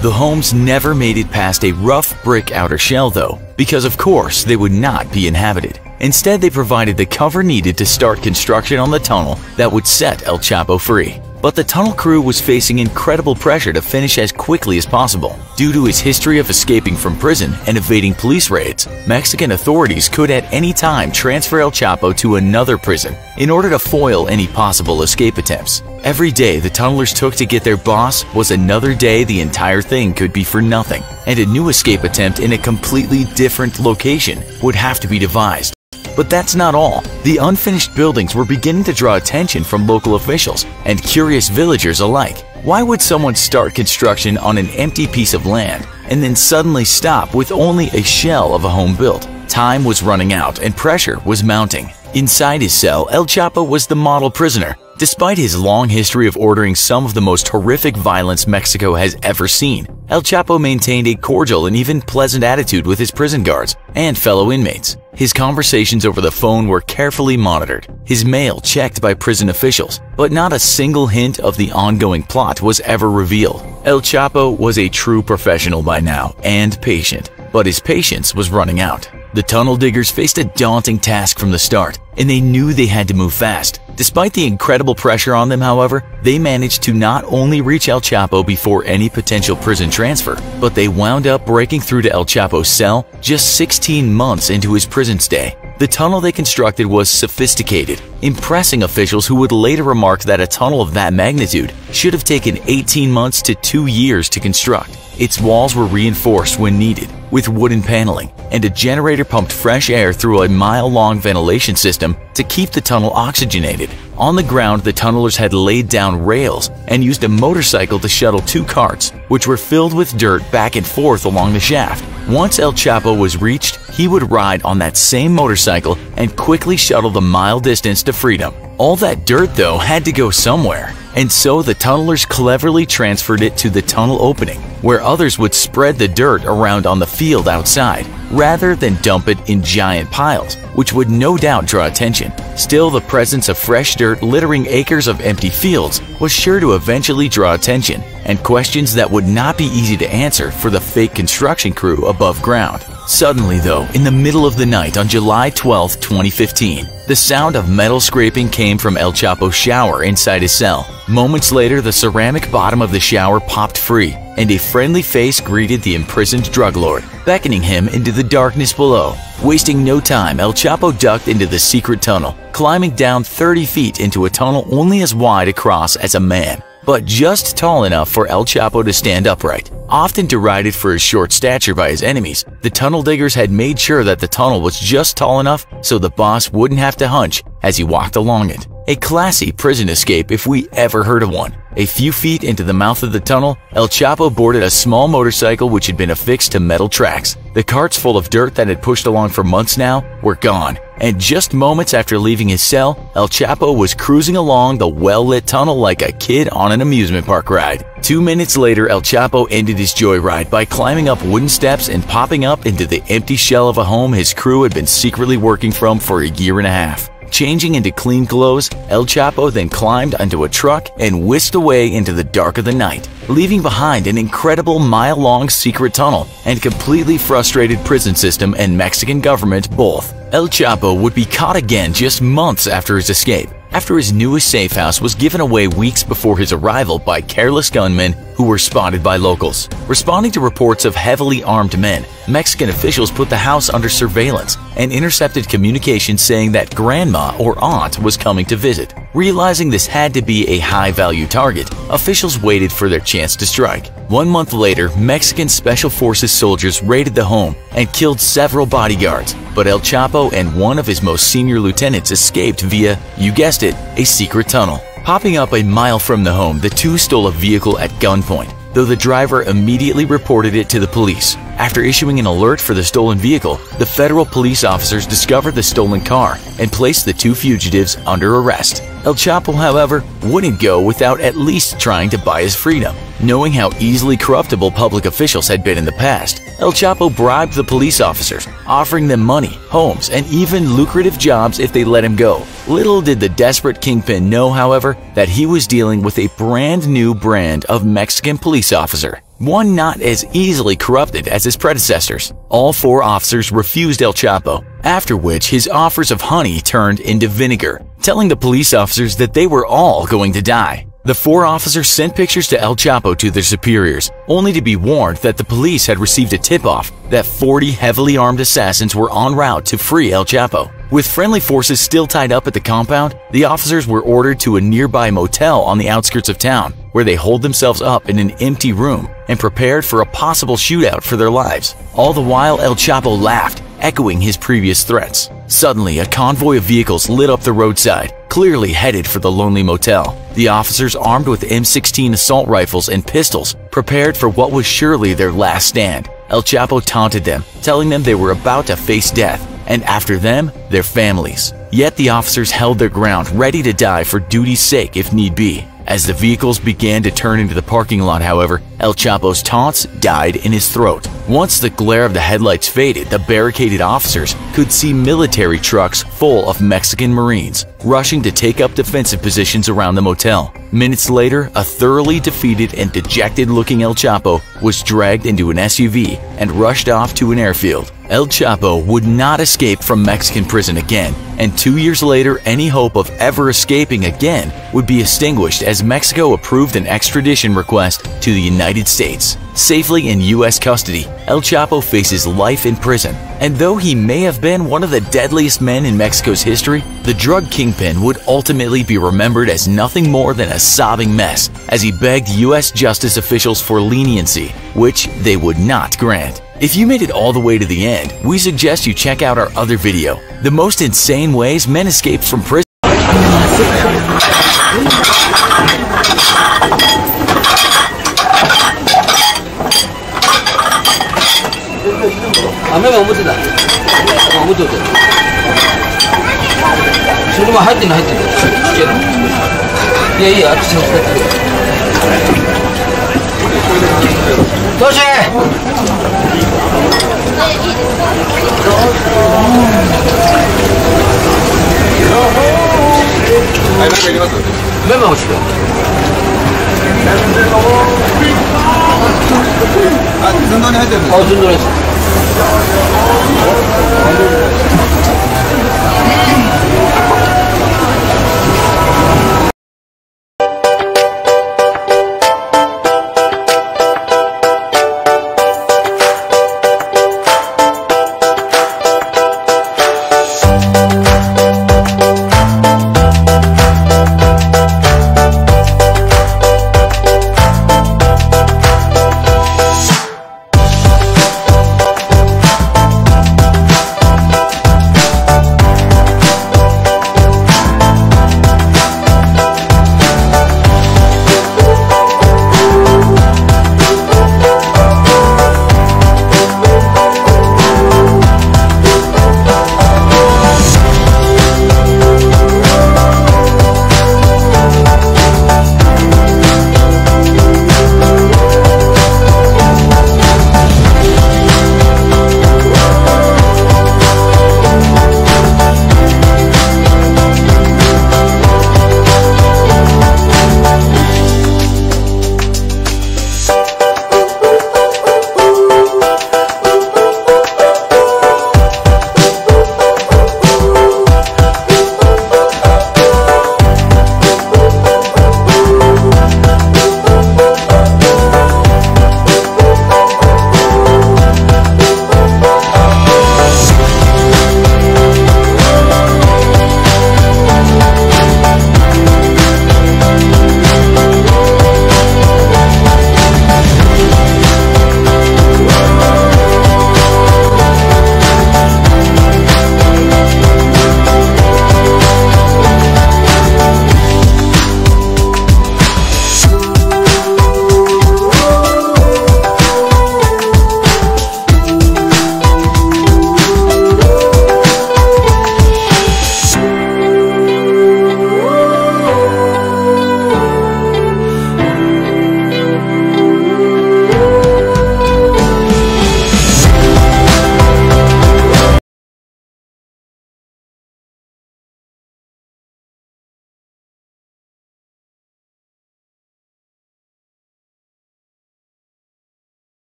The homes never made it past a rough brick outer shell though, because of course they would not be inhabited. Instead, they provided the cover needed to start construction on the tunnel that would set El Chapo free. But the tunnel crew was facing incredible pressure to finish as quickly as possible. Due to his history of escaping from prison and evading police raids, Mexican authorities could at any time transfer El Chapo to another prison in order to foil any possible escape attempts. Every day the tunnelers took to get their boss was another day the entire thing could be for nothing, and a new escape attempt in a completely different location would have to be devised. But that's not all. The unfinished buildings were beginning to draw attention from local officials and curious villagers alike. Why would someone start construction on an empty piece of land and then suddenly stop with only a shell of a home built? Time was running out and pressure was mounting. Inside his cell, El Chapo was the model prisoner. Despite his long history of ordering some of the most horrific violence Mexico has ever seen, El Chapo maintained a cordial and even pleasant attitude with his prison guards and fellow inmates. His conversations over the phone were carefully monitored, his mail checked by prison officials, but not a single hint of the ongoing plot was ever revealed. El Chapo was a true professional by now and patient, but his patience was running out. The tunnel diggers faced a daunting task from the start, and they knew they had to move fast. Despite the incredible pressure on them, however, they managed to not only reach El Chapo before any potential prison transfer, but they wound up breaking through to El Chapo's cell just 16 months into his prison stay. The tunnel they constructed was sophisticated, impressing officials who would later remark that a tunnel of that magnitude should have taken 18 months to 2 years to construct. Its walls were reinforced when needed, with wooden paneling, and a generator pumped fresh air through a mile-long ventilation system to keep the tunnel oxygenated. On the ground, the tunnelers had laid down rails and used a motorcycle to shuttle 2 carts, which were filled with dirt back and forth along the shaft. Once El Chapo was reached, he would ride on that same motorcycle and quickly shuttle the mile distance to freedom. All that dirt, though, had to go somewhere, and so the tunnelers cleverly transferred it to the tunnel opening, where others would spread the dirt around on the field outside, rather than dump it in giant piles, which would no doubt draw attention. Still, the presence of fresh dirt littering acres of empty fields was sure to eventually draw attention, and questions that would not be easy to answer for the fake construction crew above ground. Suddenly, though, in the middle of the night on July 12, 2015, the sound of metal scraping came from El Chapo's shower inside his cell. Moments later, the ceramic bottom of the shower popped free, and a friendly face greeted the imprisoned drug lord, beckoning him into the darkness below. Wasting no time, El Chapo ducked into the secret tunnel, climbing down 30 feet into a tunnel only as wide across as a man, but just tall enough for El Chapo to stand upright. Often derided for his short stature by his enemies, the tunnel diggers had made sure that the tunnel was just tall enough so the boss wouldn't have to hunch as he walked along it. A classy prison escape if we ever heard of one. A few feet into the mouth of the tunnel, El Chapo boarded a small motorcycle which had been affixed to metal tracks. The carts full of dirt that had pushed along for months now were gone, and just moments after leaving his cell, El Chapo was cruising along the well-lit tunnel like a kid on an amusement park ride. 2 minutes later, El Chapo ended his joyride by climbing up wooden steps and popping up into the empty shell of a home his crew had been secretly working from for a year and a half. Changing into clean clothes, El Chapo then climbed onto a truck and whisked away into the dark of the night, leaving behind an incredible mile-long secret tunnel and completely frustrated prison system and Mexican government both. El Chapo would be caught again just months after his escape, after his newest safe house was given away weeks before his arrival by careless gunmen who were spotted by locals. Responding to reports of heavily armed men, Mexican officials put the house under surveillance and intercepted communications saying that grandma or aunt was coming to visit. Realizing this had to be a high-value target, officials waited for their chance to strike. 1 month later, Mexican Special Forces soldiers raided the home and killed several bodyguards, but El Chapo and one of his most senior lieutenants escaped via, you guessed it, a secret tunnel. Popping up a mile from the home, the two stole a vehicle at gunpoint, though the driver immediately reported it to the police. After issuing an alert for the stolen vehicle, the federal police officers discovered the stolen car and placed the two fugitives under arrest. El Chapo, however, wouldn't go without at least trying to buy his freedom. Knowing how easily corruptible public officials had been in the past, El Chapo bribed the police officers, offering them money, homes, and even lucrative jobs if they let him go. Little did the desperate kingpin know, however, that he was dealing with a brand new brand of Mexican police officer, one not as easily corrupted as his predecessors. All 4 officers refused El Chapo, after which his offers of honey turned into vinegar, telling the police officers that they were all going to die. The 4 officers sent pictures to El Chapo to their superiors, only to be warned that the police had received a tip-off that 40 heavily armed assassins were en route to free El Chapo. With friendly forces still tied up at the compound, the officers were ordered to a nearby motel on the outskirts of town, where they holed themselves up in an empty room and prepared for a possible shootout for their lives. All the while, El Chapo laughed, echoing his previous threats. Suddenly, a convoy of vehicles lit up the roadside, clearly headed for the lonely motel. The officers, armed with M16 assault rifles and pistols, prepared for what was surely their last stand. El Chapo taunted them, telling them they were about to face death, and after them, their families. Yet the officers held their ground, ready to die for duty's sake if need be. As the vehicles began to turn into the parking lot, however, El Chapo's taunts died in his throat. Once the glare of the headlights faded, the barricaded officers could see military trucks full of Mexican Marines rushing to take up defensive positions around the motel. Minutes later, a thoroughly defeated and dejected-looking El Chapo was dragged into an SUV and rushed off to an airfield. El Chapo would not escape from Mexican prison again, and 2 years later, any hope of ever escaping again would be extinguished as Mexico approved an extradition request to the United States. Safely in U.S. custody, El Chapo faces life in prison, and though he may have been one of the deadliest men in Mexico's history, the drug kingpin would ultimately be remembered as nothing more than a sobbing mess as he begged U.S. justice officials for leniency, which they would not grant. If you made it all the way to the end, we suggest you check out our other video, The Most Insane Ways Men Escape from Prison.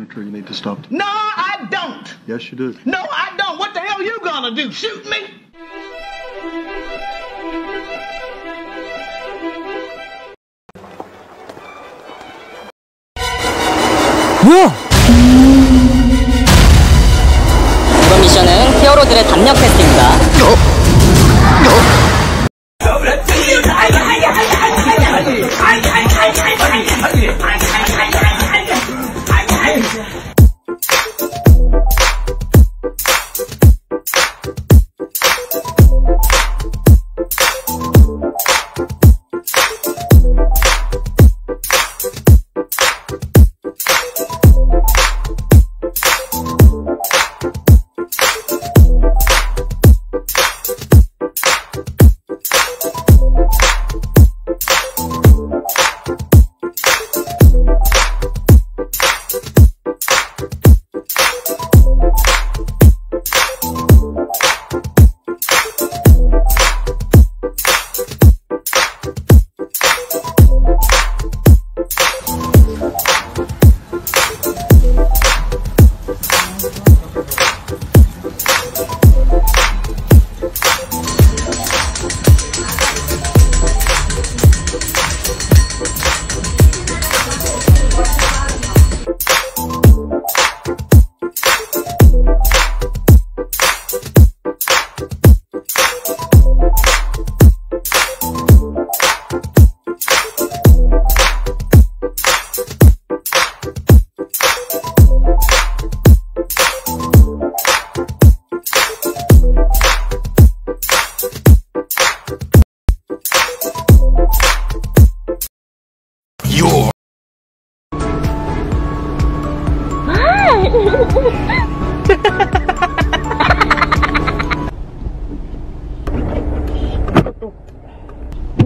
furniture. You need to stop. No, I don't. Yes, you do. No, I don't. What the hell you gonna do? Shoot me? 뭐야? 이번 미션은 히어로들의 담력 테스트입니다.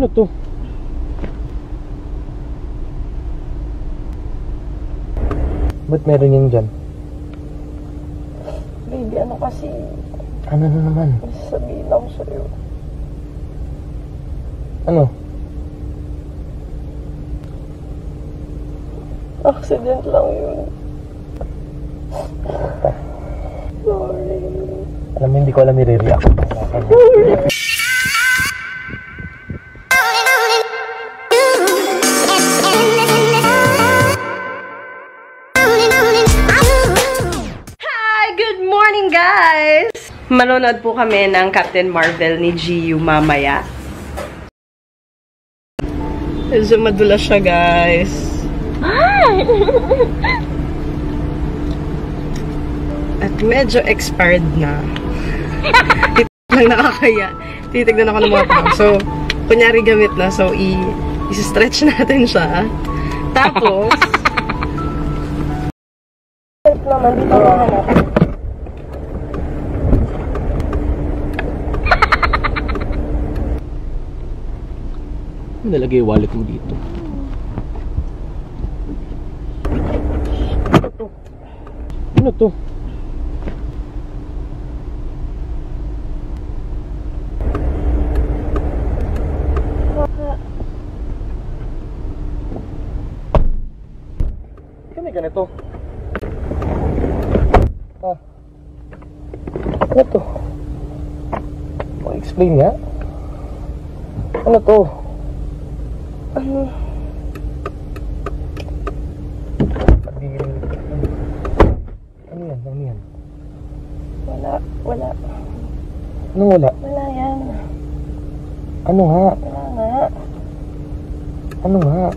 Ano to? Ba't meron yan dyan? Baby, ano kasi? Ano na naman? Sabihin ako sa'yo. Ano? Accident lang yun. Sorry. Alam mo, hindi ko alam i-react. Sorry. Guys! Manonood po kami ng Captain Marvel ni GU mamaya. Medyo madulas siya, guys. At medyo expired na. Lang nakakaya. Titignan ako ng mga tao. So, kunyari gamit na. So, i-stretch natin siya. Tapos, naman, dito nahanap. Nalagay yung wallet mo dito. Ano to? Kami ganito. Ah. Ano to? Explain nga. Ano to? Ano? Ano yan? Ano yan? Wala. Ano wala? Wala yan. Ano nga? Wala nga. Ano nga?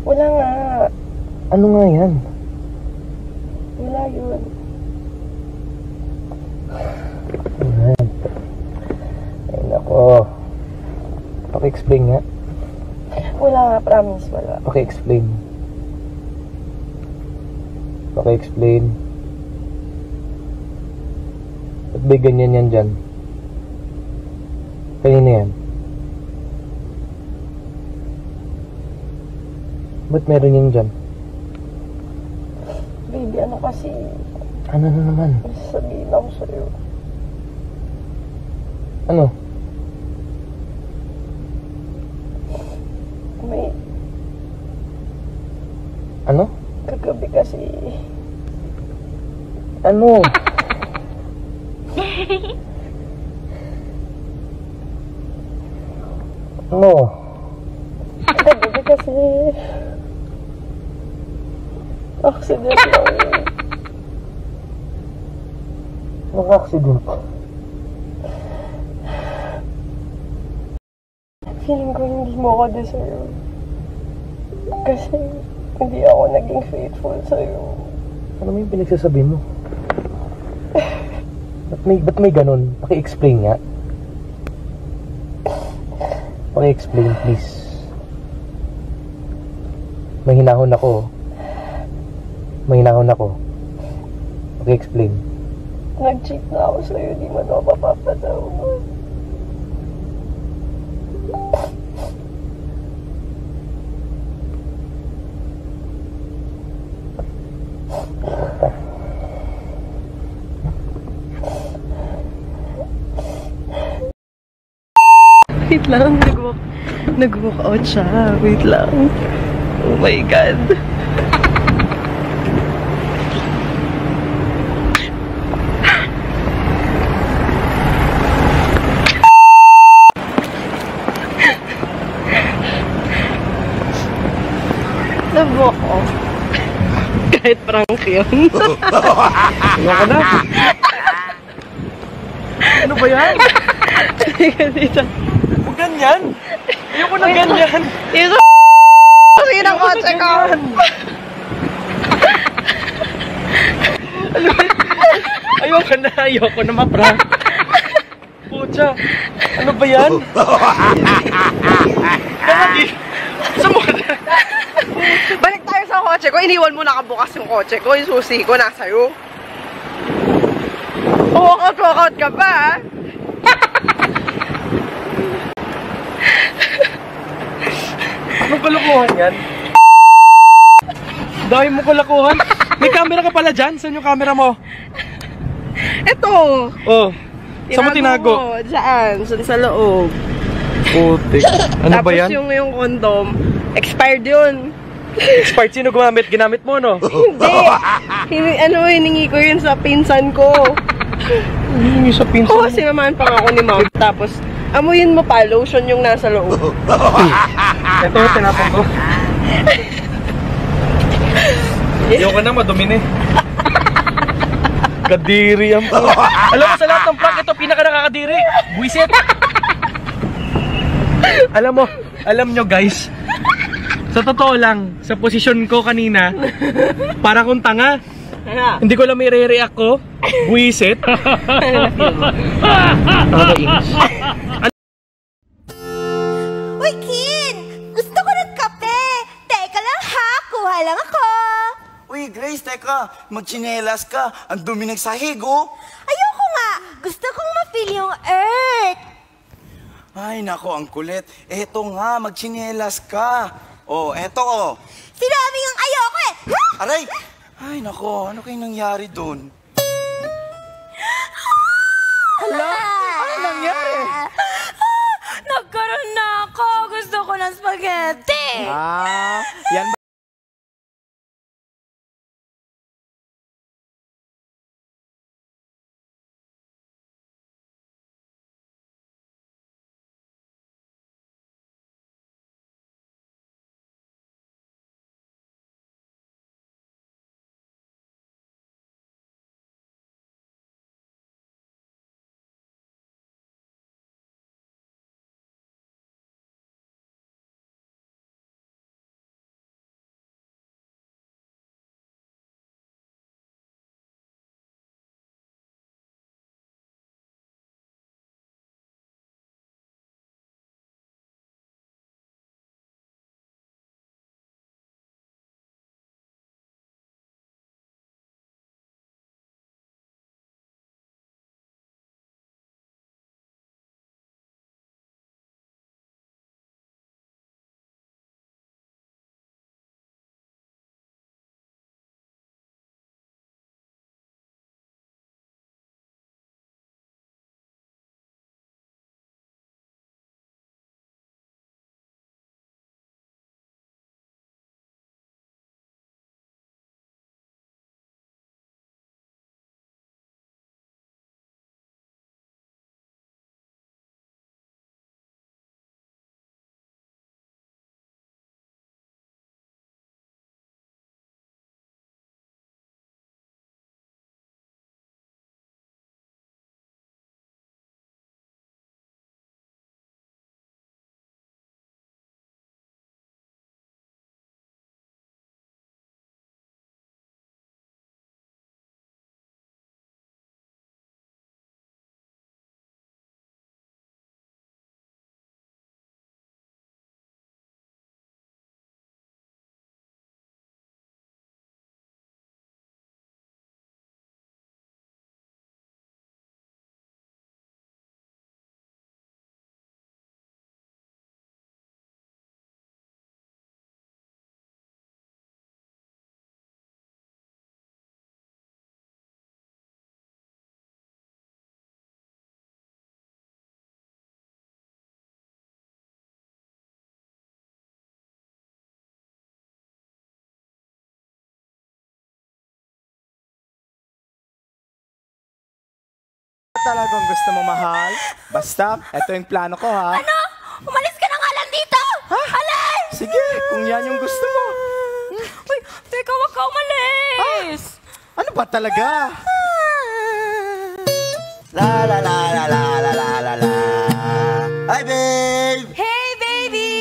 Wala nga. Ano nga yan? Wala yun. Ayan. Ay nako. Paki-explain nga. Wala nga, promise, wala. Paki-explain. Paki-explain. Ba't ba ganyan yan dyan? Kanina yan? Ba't meron yan dyan? Baby, ano kasi? Ano na naman? Sabihin ako sa'yo. Ano? May... Ano? Kagabi kasi... Ano? Ano? Hindi kasi... accident lang. Anong accident? Feeling ko hindi mo ako deserve. Kasi hindi ako naging faithful sa'yo. Ano mo yung pinagsasabi mo? Ba't may ganun? Paki-explain nga. Paki-explain, please. May hinahon ako. Paki-explain. Nag-cheat na ako sa'yo, di mo na mapapatawad. Wait lang, nag-walk out siya. Wait lang. Oh my God. Nag-walk off. Kahit prank yun. Ano ka na? Ano ba yan? Halika dito. Huwag ganyan! Ayoko na ganyan! Isa kasi ng kotse ko! Ayoko na maprank. Pucha, ano ba yan? Balik tayo sa kotse ko. Iniwan mo nakabukas yung kotse ko. Yung susi ko nasa'yo. Walkout ka pa, ha? Anong kalokohan yan? Dahil mo kalokohan? May camera ka pala dyan? Saan yung camera mo? Ito. Oh. Saan mo tinago? Saan? Saan sa loob. Putik. Ano ba yan? Tapos yung condom, expired yun. Expired? Sino gumamit? Ginamit mo, no? Hindi. Hiningi ko yun sa pinsan ko. Hiningi sa pinsan Oo, mo? sinamahan pa ako ni mom. Tapos, amuyin mo pa, lotion yung nasa loob. Ito, tinapon ko. Ayoko na, madumi na eh. Kadiri yan po. Alam mo, sa lahat ng prank, ito pinaka nakakadiri. Buisit. Alam nyo guys, sa totoo lang, sa posisyon ko kanina, para kong tanga. Hindi ko alam may re-react ko. Buisit. Nakakainis. Uy, Kin! Gusto ko ng kape! Teka lang ha, kuha lang ako! Uy, Grace, teka. Magchinelas ka. Ang dumi ng sahig, oh. Ayoko nga! Gusto kong ma-feel yung earth! Ay, nako, ang kulit. Eto nga, magchinelas ka. Oh, eto, oh. Sinabi ng ayoko eh! Huh? Aray! Ay, nako, ano kayong nangyari doon? Hala? Ano nangyari? Nagkaroon na ako! Gusto ko ng spaghetti! Yan talagang gusto mo, mahal? Basta, eto yung plano ko, ha? Ano? Umalis ka na nga lang dito! Ha? Alis! Sige, kung yan yung gusto mo. Uy, teka, wag ka umalis! Ano ba talaga? La la la la la la la la la. Hi, babe! Hey, baby!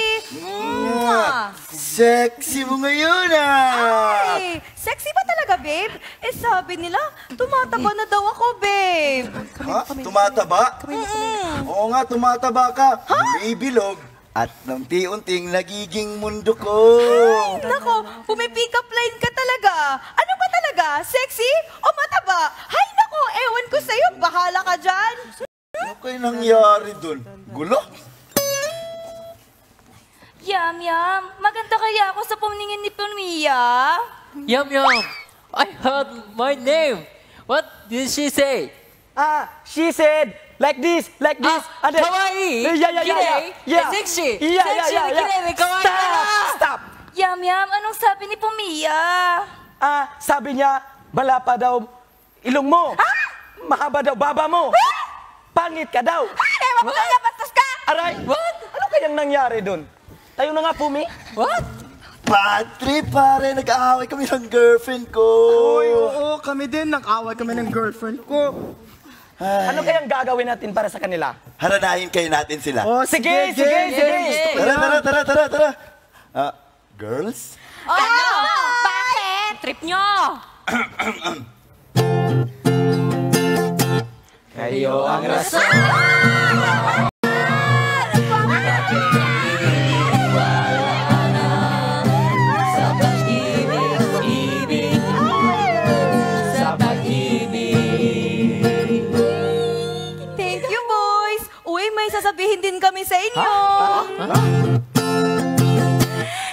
Sexy mo ngayon, ah! Ay, sexy ba talaga, babe? Eh, sabi nila, tumataba na daw ako, babe. Ha? Tumataba? Oo nga, tumataba ka. Bumibilog. At unti-unting nagiging mundo ko. Ay, nako, pumipick up line ka talaga. Ano ba talaga? Sexy o mataba? Hay, nako, ewan ko sa'yo. Bahala ka dyan. Ano kayo nangyari dun? Gulo? Yum, yum. Maganda kaya ako sa pumningin ni Pumia? Yum Yum, I heard my name. What did she say? She said, like this. And then, kawaii. Yeah. Sexy. Yeah. Kirei, kawaii. Stop. Yum, yum. Anong sabi ni Pumia? Sabi niya, bala pa daw ilong mo. Mahaba daw baba mo. Pangit ka daw. Ewan ko na, bastos ka. Aray, what? Ano kayang nangyari dun? Tayo na nga, Pumi. What? Bad trip, pare. Nag-aaway kami ng girlfriend ko. Uy, oo, kami din. Nag-aaway kami ng girlfriend ko. Ano kayang gagawin natin para sa kanila? Haranahin kayo natin sila. Oh, sige. Tara. Girls? Ano? Bakit? Trip nyo? Kayo ang rason. Thank you, boys. Uy, may sasabihin din kami sa inyo.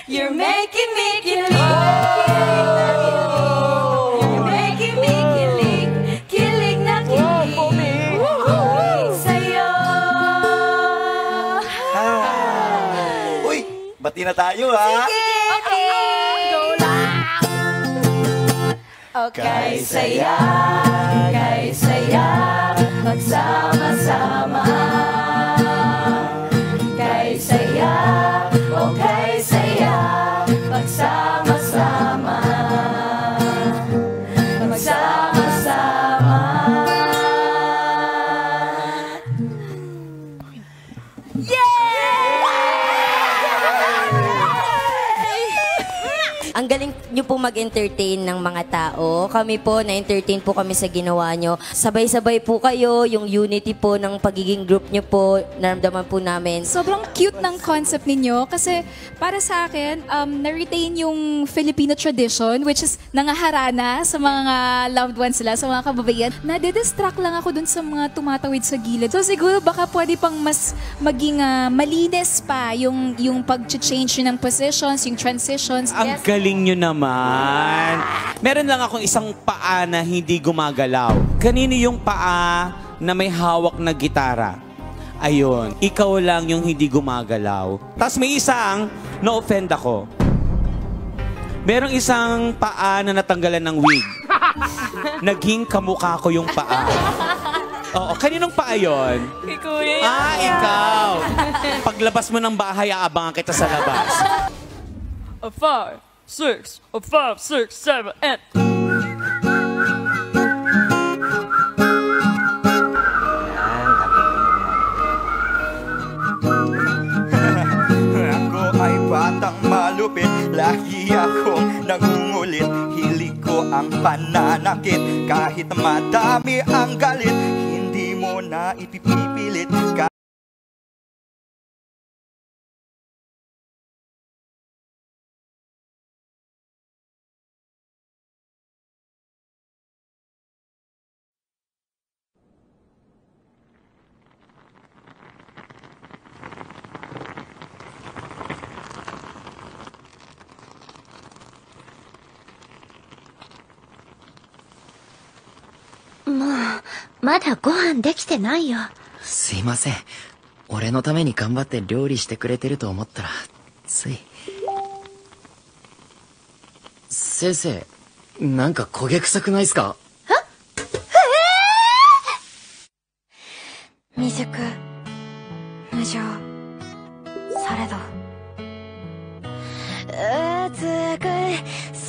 You're making me kilig na kilig sa'yo. Uy, bati na tayo, ha? Okay. Go lang. Kay saya, magsama-sama. Kay saya, magsama-sama. Magsama-sama. Ang galing nyo po mag-entertain ng mga tao. Kami po, na-entertain po kami sa ginawa nyo. Sabay-sabay po kayo, yung unity po ng pagiging group nyo po, naramdaman po namin. Sobrang cute ng concept ninyo kasi para sa akin, na-retain yung Filipino tradition which is nangaharana sa mga loved ones nila, sa mga kababaihan. Nade-distract lang ako dun sa mga tumatawid sa gilid. So siguro baka pwede pang mas maging malinis pa yung pag-change ng positions, yung transitions. Ang galing nyo naman. Meron lang akong isang paa na hindi gumagalaw. Kanino yung paa na may hawak na gitara? Ayun, ikaw lang yung hindi gumagalaw. Tapos may isang na-offend ako. Merong isang paa na natanggalan ng wig. Naging kamukha ko yung paa. Oo, kaninong paa yun? Kay Kuya. Ikaw. Paglabas mo ng bahay, aabangan kita sa labas. 5, 6, 7, 8. Ako ay batang malupit, lagi akong nangungulit. Hilig ko ang pananakit, kahit madami ang galit, hindi mo na ipipipilit.まだご飯できてないよ。すいません。俺のために頑張って料理してくれてると思ったら、つい。先生、なんか焦げ臭くないっすか？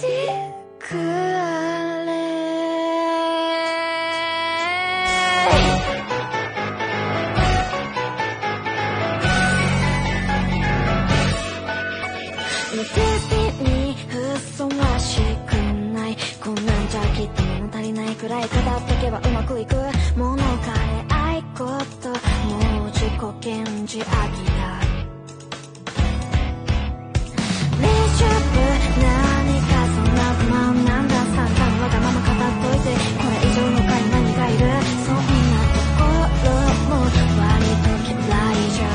くあれにふさわしくない、こんなんじゃきっと物足りないくらい語ってけばうまくいくものかれ合いこと、もう自己顕示飽きた。大丈夫何かそんな不満なんだ、散々わがまま語っといてこれ以上の他に何がいる、そんなところも割と嫌いじゃん。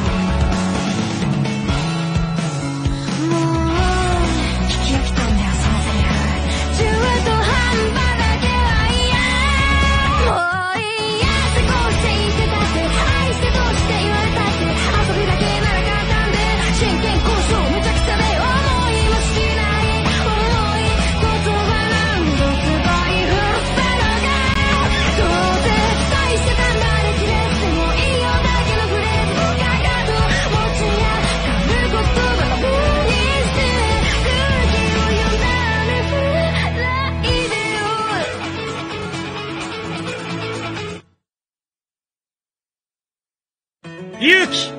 勇気、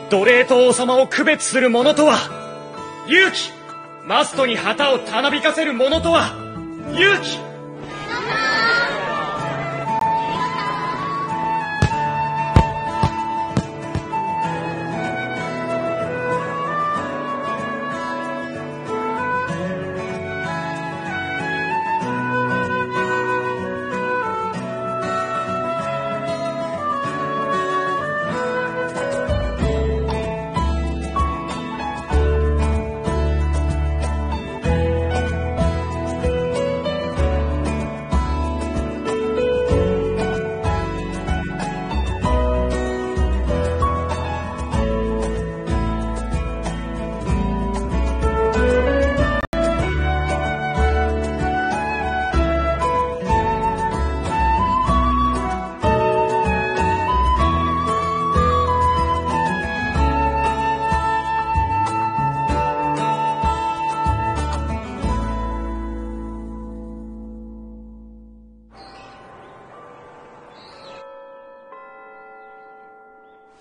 奴隷と王様を区別する者とは勇気、マストに旗をたなびかせる者とは勇気。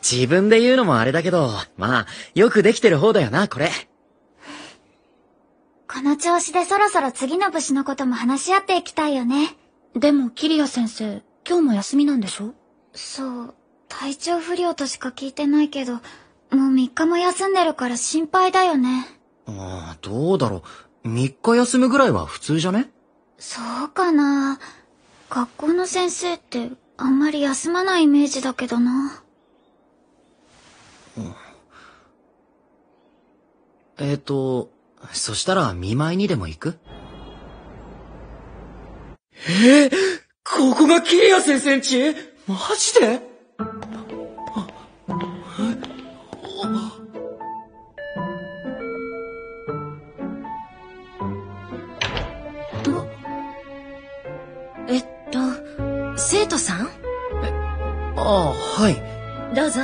自分で言うのもあれだけど、まあ、よくできてる方だよな、これ。この調子でそろそろ次の部署のことも話し合っていきたいよね。でも、キリア先生、今日も休みなんでしょ？そう、体調不良としか聞いてないけど、もう3日も休んでるから心配だよね。ああ、どうだろう。3日休むぐらいは普通じゃね？そうかな。学校の先生ってあんまり休まないイメージだけどな。そしたら見舞いにでも行く？ここがキリア先生んち？マジで？生徒さん？ああ、はい。どうぞ。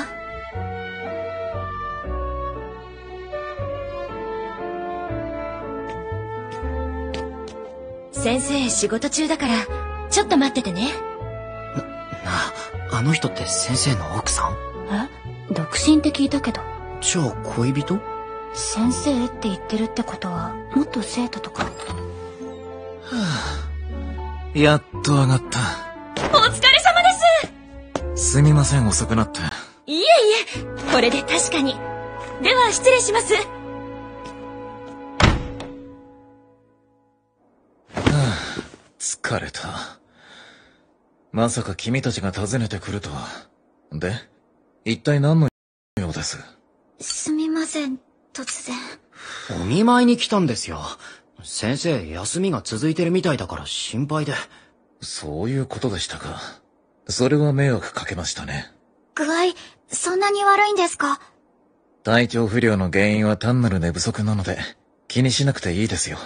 先生仕事中だからちょっと待っててね。あの人って先生の奥さん？独身って聞いたけど。じゃあ恋人？先生って言ってるってことは元生徒とか。やっと上がった。お疲れ様です。すみません、遅くなって。いえいえ、これで確かに。では失礼します。疲れた。まさか君たちが訪ねてくるとは。で、一体何のようです？すみません、突然。お見舞いに来たんですよ。先生、休みが続いてるみたいだから心配で。そういうことでしたか。それは迷惑かけましたね。具合、そんなに悪いんですか？体調不良の原因は単なる寝不足なので、気にしなくていいですよ。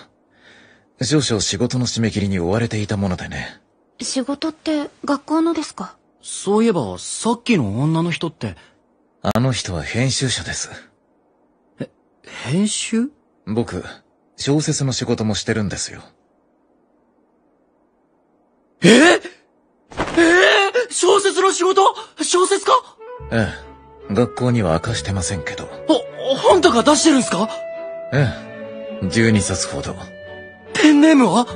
少々仕事の締め切りに追われていたものでね。仕事って学校のですか？そういえば、さっきの女の人って。あの人は編集者です。編集？僕、小説の仕事もしてるんですよ。小説の仕事？小説家？ええ。学校には明かしてませんけど。あんたが出してるんすか？ええ。12冊ほど。ペンネームは？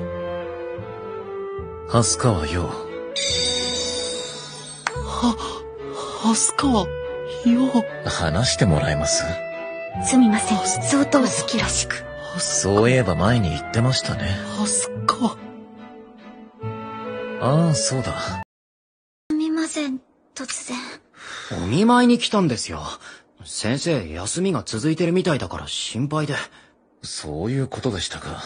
蓮川陽。蓮川陽。話してもらえます？すみません。相当好きらしく。そういえば前に言ってましたね。蓮川。ああ、そうだ。すみません、突然。お見舞いに来たんですよ。先生、休みが続いてるみたいだから心配で。そういうことでしたか。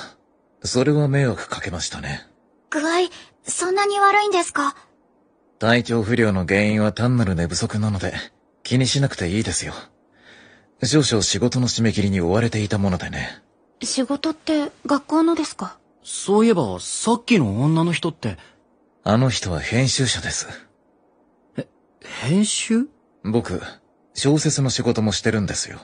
それは迷惑かけましたね。具合、そんなに悪いんですか？体調不良の原因は単なる寝不足なので、気にしなくていいですよ。少々仕事の締め切りに追われていたものでね。仕事って学校のですか？そういえば、さっきの女の人って。あの人は編集者です。編集？僕、小説の仕事もしてるんですよ。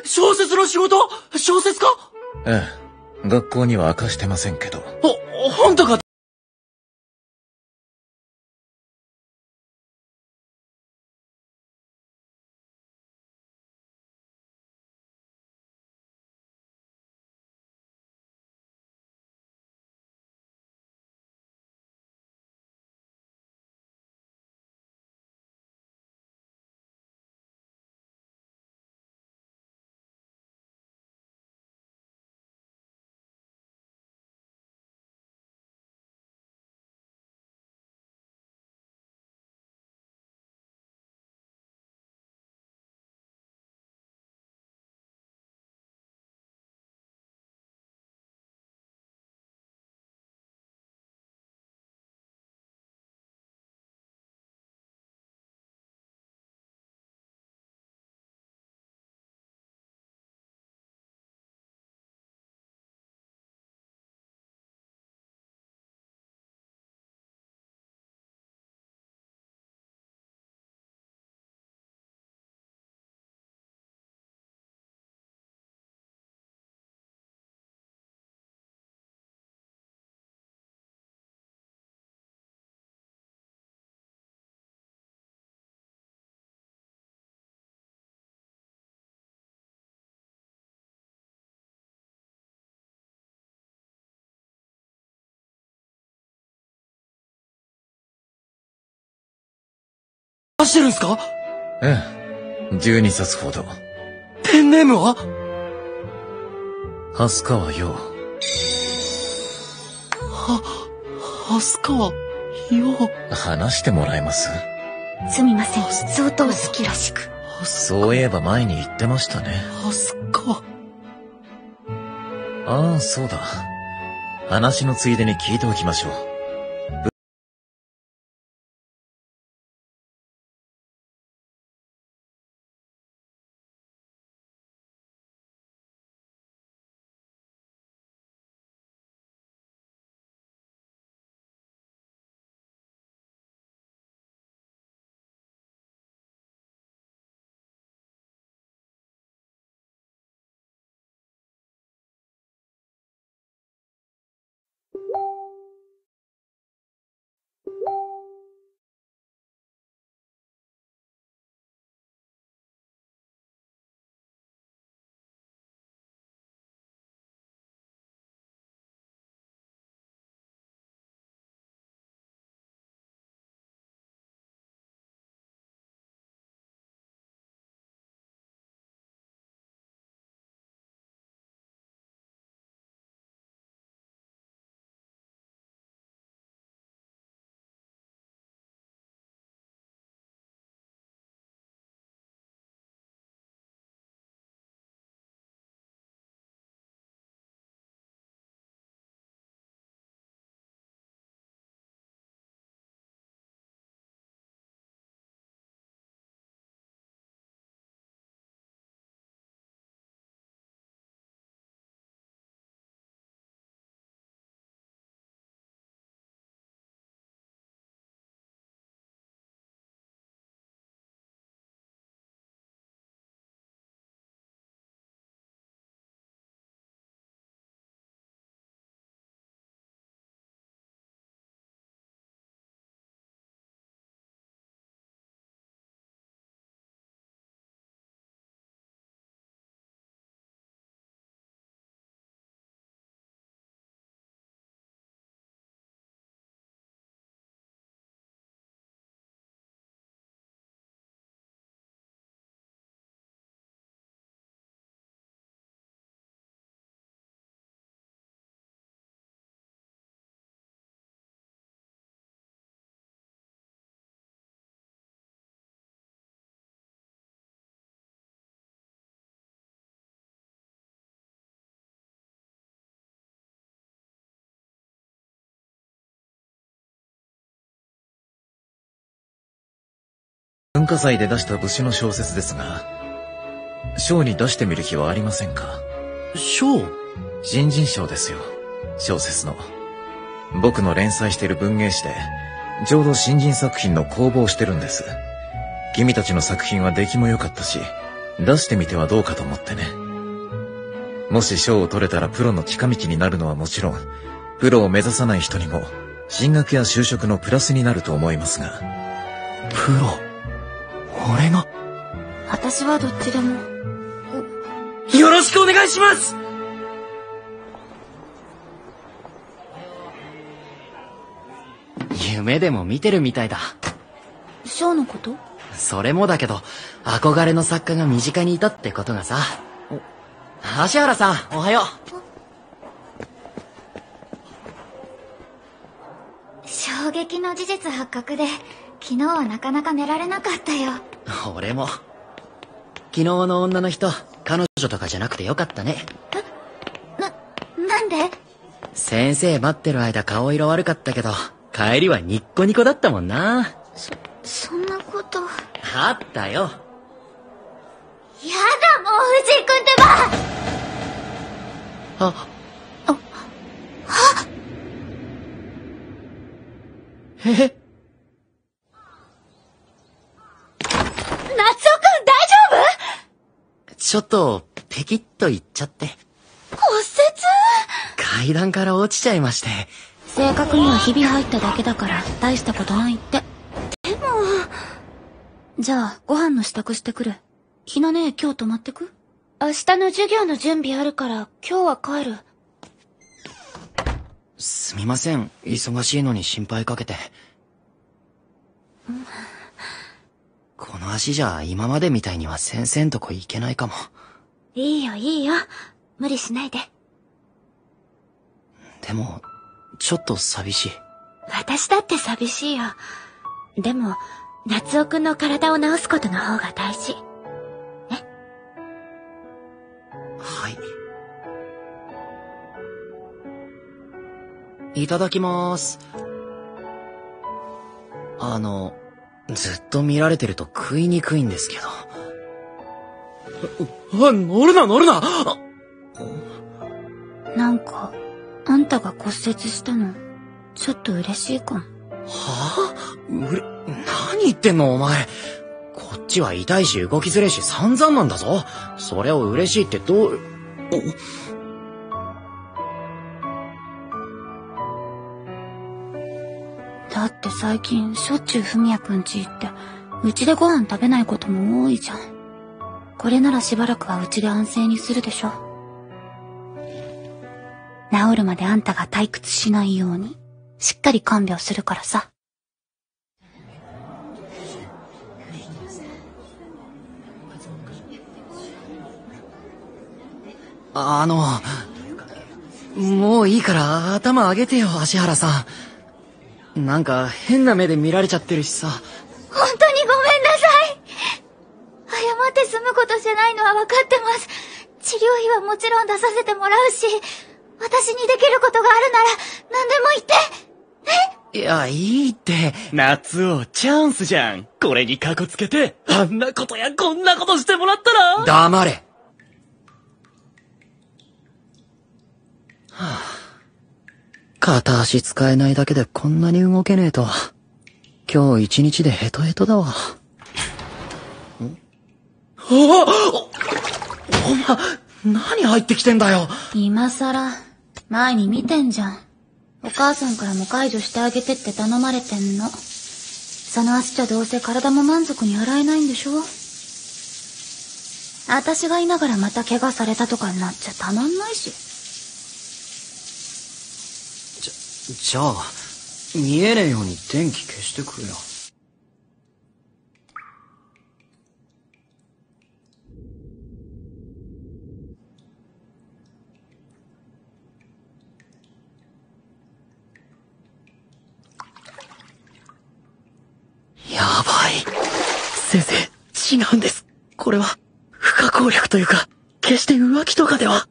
小説の仕事？小説家？ええ。学校には明かしてませんけど。あんたが出してるんすか？ええ。12冊ほど。ペンネームは？蓮川陽。蓮川陽。話してもらえます？すみません。相当好きらしく。そういえば前に言ってましたね。蓮川。ああ、そうだ。話のついでに聞いておきましょう。文化祭で出した武士の小説ですが、賞に出してみる気はありませんか？賞？新人賞ですよ、小説の。僕の連載している文芸誌で、ちょうど新人作品の公募をしてるんです。君たちの作品は出来も良かったし、出してみてはどうかと思ってね。もし賞を取れたらプロの近道になるのはもちろん、プロを目指さない人にも、進学や就職のプラスになると思いますが。プロ？俺が？私はどっちでも。よろしくお願いします！夢でも見てるみたいだ。ショーのこと？それもだけど、憧れの作家が身近にいたってことがさ。芦原さん、おはよう。衝撃の事実発覚で、昨日はなかなか寝られなかったよ。俺も。昨日の女の人、彼女とかじゃなくてよかったね。なんで？先生待ってる間顔色悪かったけど、帰りはニッコニコだったもんな。そんなこと。あったよ。やだ、もう藤井君ってば！へへ。夏男くん大丈夫？ちょっと、ペキッといっちゃって。骨階段から落ちちゃいまして。折？正確にはひび入っただけだから大したことないって。でも。じゃあご飯の支度してくる。ひなね、今日泊まってく？明日の授業の準備あるから今日は帰る。すみません、忙しいのに心配かけて。この足じゃ今までみたいには先生んとこ行けないかも。いいよいいよ、無理しないで。でもちょっと寂しい。私だって寂しいよ。でも夏男くんの体を治すことの方が大事ね。はい。いただきまーす。ずっと見られてると食いにくいんですけど。乗るな乗るな！なんかあんたが骨折したのちょっと嬉しいかも。はあ？何言ってんのお前。こっちは痛いし動きづれし散々なんだぞ。それを嬉しいってどう？だって最近しょっちゅう文也くんち行ってうちでご飯食べないことも多いじゃん。これならしばらくはうちで安静にするでしょ。治るまであんたが退屈しないようにしっかり看病するからさ。もういいから頭上げてよ、芦原さん。なんか変な目で見られちゃってるしさ。本当にごめんなさい。謝って済むことじゃないのは分かってます。治療費はもちろん出させてもらうし、私にできることがあるなら何でも言って。いや、いいって。夏をチャンスじゃん。これにカコつけて、あんなことやこんなことしてもらったら。黙れ。はあ、片足使えないだけでこんなに動けねえと。今日一日でヘトヘトだわ。お前、何入ってきてんだよ。今さら前に見てんじゃん。お母さんからも介助してあげてって頼まれてんの。その足じゃどうせ体も満足に洗えないんでしょ。私がいながらまた怪我されたとかになっちゃたまんないし。じゃあ見えねえように電気消してくれよ。やばい。先生、違うんです。これは不可抗力というか、決して浮気とかでは。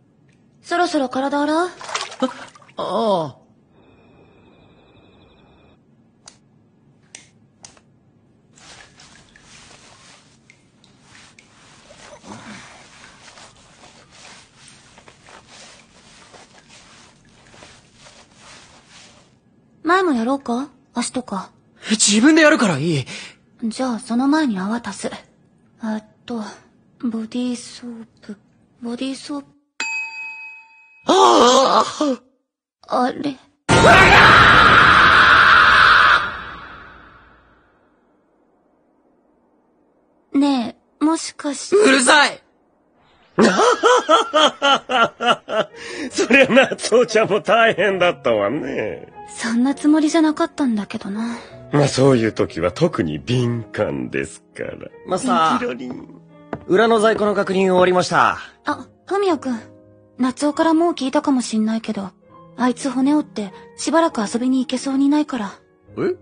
そろそろ体洗う？ああ。前もやろうか？足とか。自分でやるからいい。じゃあ、その前に泡足す。ボディーソープ。ああ！あれ。ねえ、もしかして。うるさい！そりゃ夏夫ちゃんも大変だったわね。そんなつもりじゃなかったんだけどな。まあそういう時は特に敏感ですから。マスター、裏の在庫の確認終わりました。あ、ふみやくん。夏夫からもう聞いたかもしんないけど、あいつ骨折ってしばらく遊びに行けそうにないから。え？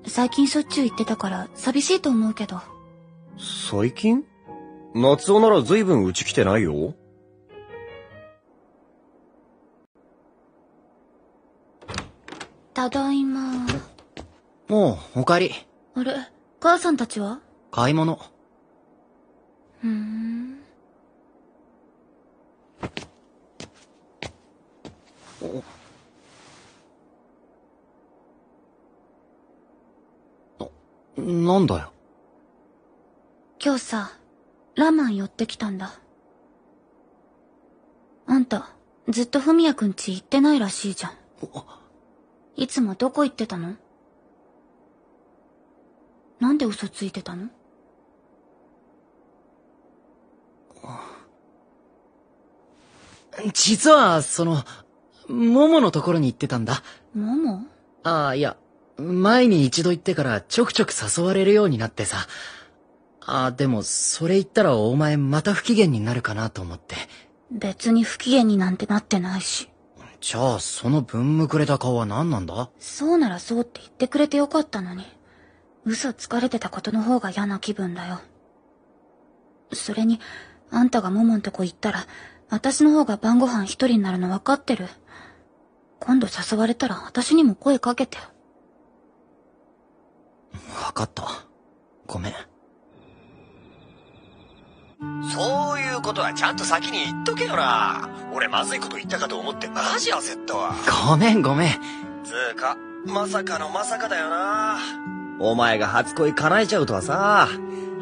最近しょっちゅう行ってたから寂しいと思うけど。最近？夏夫なら随分うち来てないよ。ただいま。おう、おかえり。あれ、母さんたちは？買い物。なんだよ。今日さ、ラマン寄ってきたんだ。あんた、ずっとふみやくんち行ってないらしいじゃん。いつもどこ行ってたの？なんで嘘ついてたの？実は、モモのところに行ってたんだ。モモ？ああ、いや、前に一度行ってからちょくちょく誘われるようになってさ。ああ、でも、それ言ったらお前また不機嫌になるかなと思って。別に不機嫌になんてなってないし。じゃあ、そのぶんむくれた顔は何なんだ？そうならそうって言ってくれてよかったのに。嘘つかれてたことの方が嫌な気分だよ。それに、あんたがモモんとこ行ったら、私の方が晩ご飯一人になるの分かってる。今度誘われたら私にも声かけて。分かった。ごめん。そういうことはちゃんと先に言っとけよな。俺まずいこと言ったかと思ってマジ焦ったわ。ごめん。つうか、まさかのまさかだよな。お前が初恋叶えちゃうとはさ、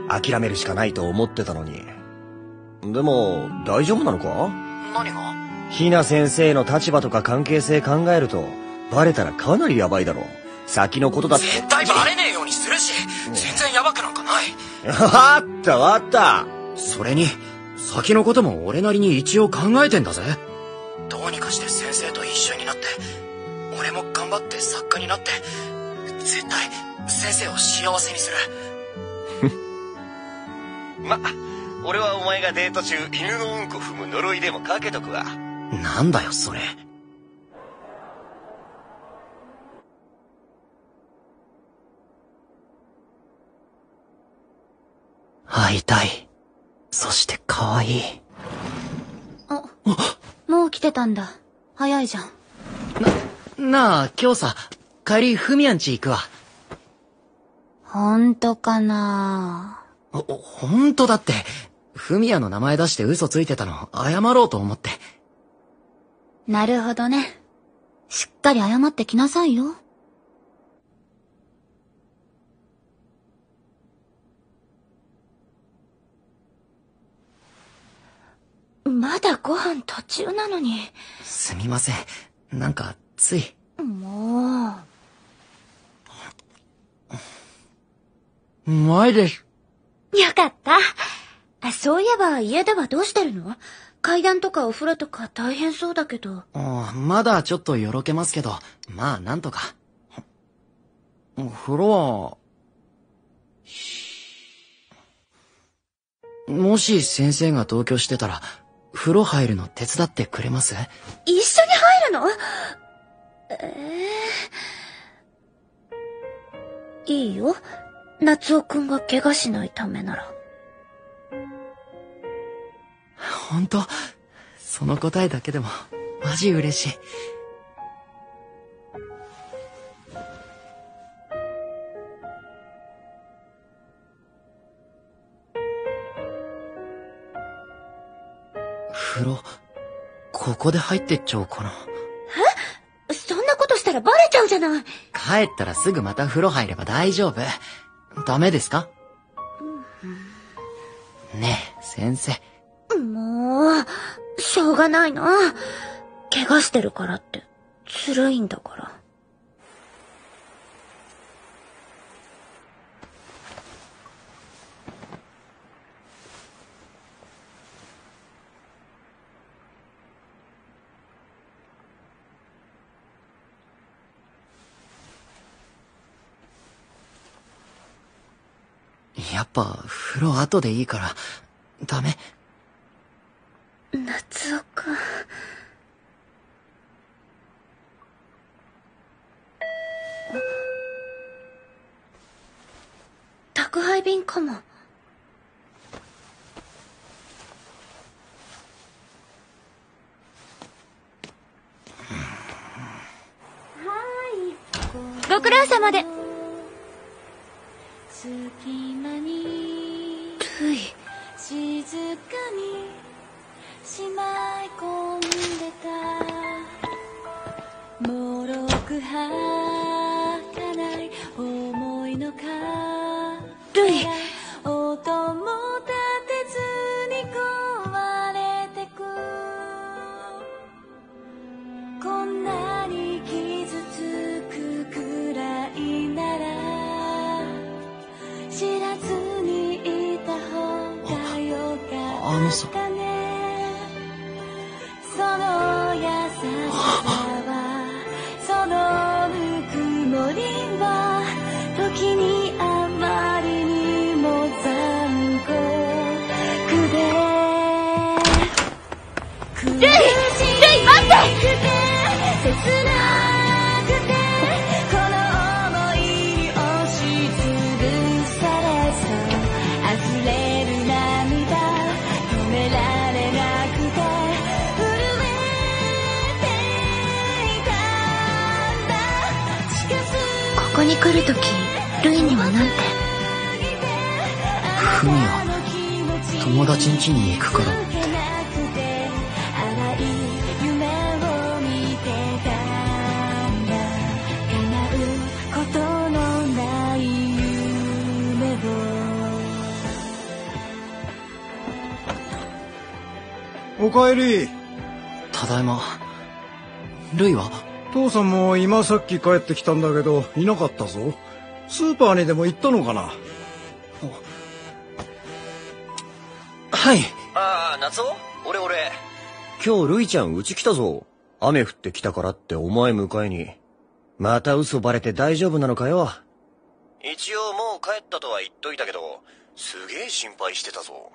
諦めるしかないと思ってたのに。でも、大丈夫なのか？何が？ひな先生の立場とか関係性考えると、バレたらかなりヤバいだろ。先のことだって。絶対バレねえようにするし、全然ヤバくなんかない。あった。それに、先のことも俺なりに一応考えてんだぜ。どうにかして先生と一緒になって、俺も頑張って作家になって、絶対先生を幸せにする。ま、俺はお前がデート中犬のうんこ踏む呪いでもかけとくわ。なんだよそれ。会いたい。そして可愛い。もう来てたんだ。早いじゃん。なあ、今日さ、帰りフミヤんち行くわ。ほんとかな？ほんとだって、フミヤの名前出して嘘ついてたの謝ろうと思って。なるほどね。しっかり謝ってきなさいよ。まだご飯途中なのに。すみません。なんか、つい。もう。うまいです。よかった。そういえば家ではどうしてるの？階段とかお風呂とか大変そうだけど。まだちょっとよろけますけど、まあなんとか。お風呂は、もし先生が同居してたら、風呂入るの手伝ってくれます？一緒に入るの？いいよ。夏夫くんが怪我しないためなら。ほんと、その答えだけでも、マジ嬉しい。風呂、ここで入ってっちゃおうかな。そんなことしたらバレちゃうじゃない。帰ったらすぐまた風呂入れば大丈夫。ダメですか？ねえ、先生。もう、しょうがないな。怪我してるからって、辛いんだから。やっぱ風呂後でいいからダメ？夏男くん。宅配便かも。ご苦労様で。ルイ。静かにしまい込んでたもろくはかない思いのかルイ。音も立てずに壊れてくこんなに傷つくくらいなら知らずにいた方がよかったね。その優しさはそのぬくもりは時にあまりにも残酷でルイ待って切なくてこの想いに押しつぶされそう溢れる涙止められなくて震えていたんだここに来るときルイにはなんてふみは友達ん家に行くからっておかえり。ただいま。ルイは？父さんも今さっき帰ってきたんだけどいなかったぞ。スーパーにでも行ったのかな。はい。ああ、夏男？俺。今日ルイちゃん家来たぞ。雨降ってきたからってお前迎えに。また嘘バレて大丈夫なのかよ。一応もう帰ったとは言っといたけど、すげえ心配してたぞ。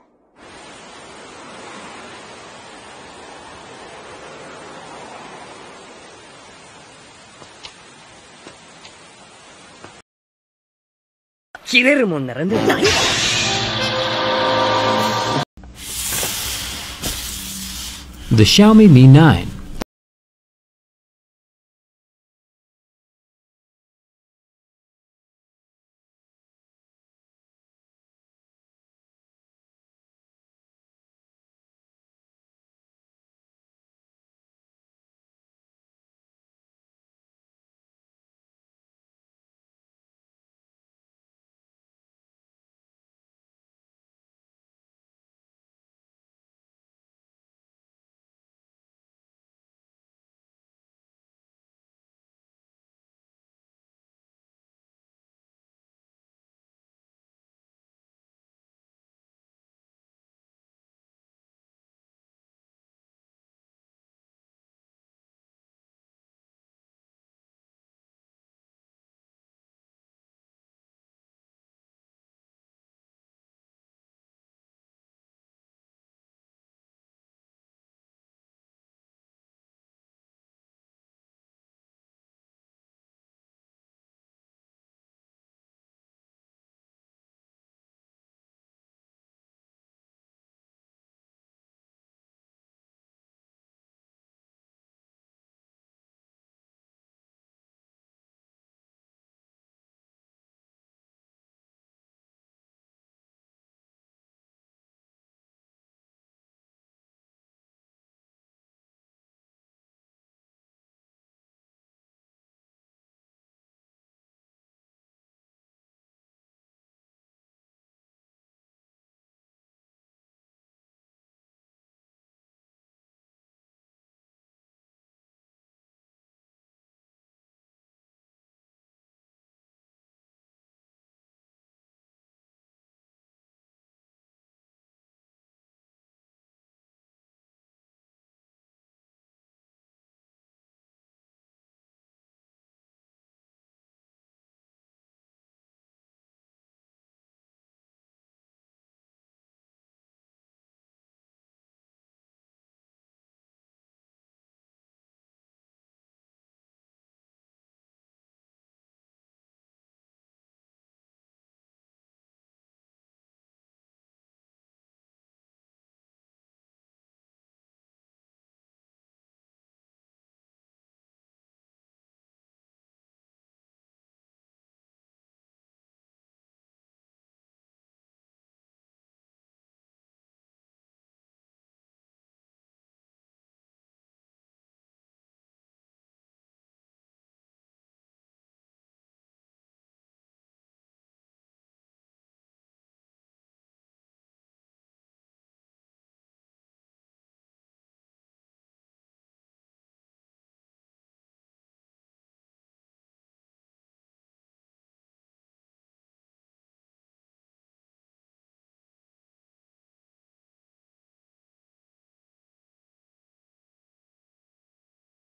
切れるもんならね。The Xiaomi Mi 9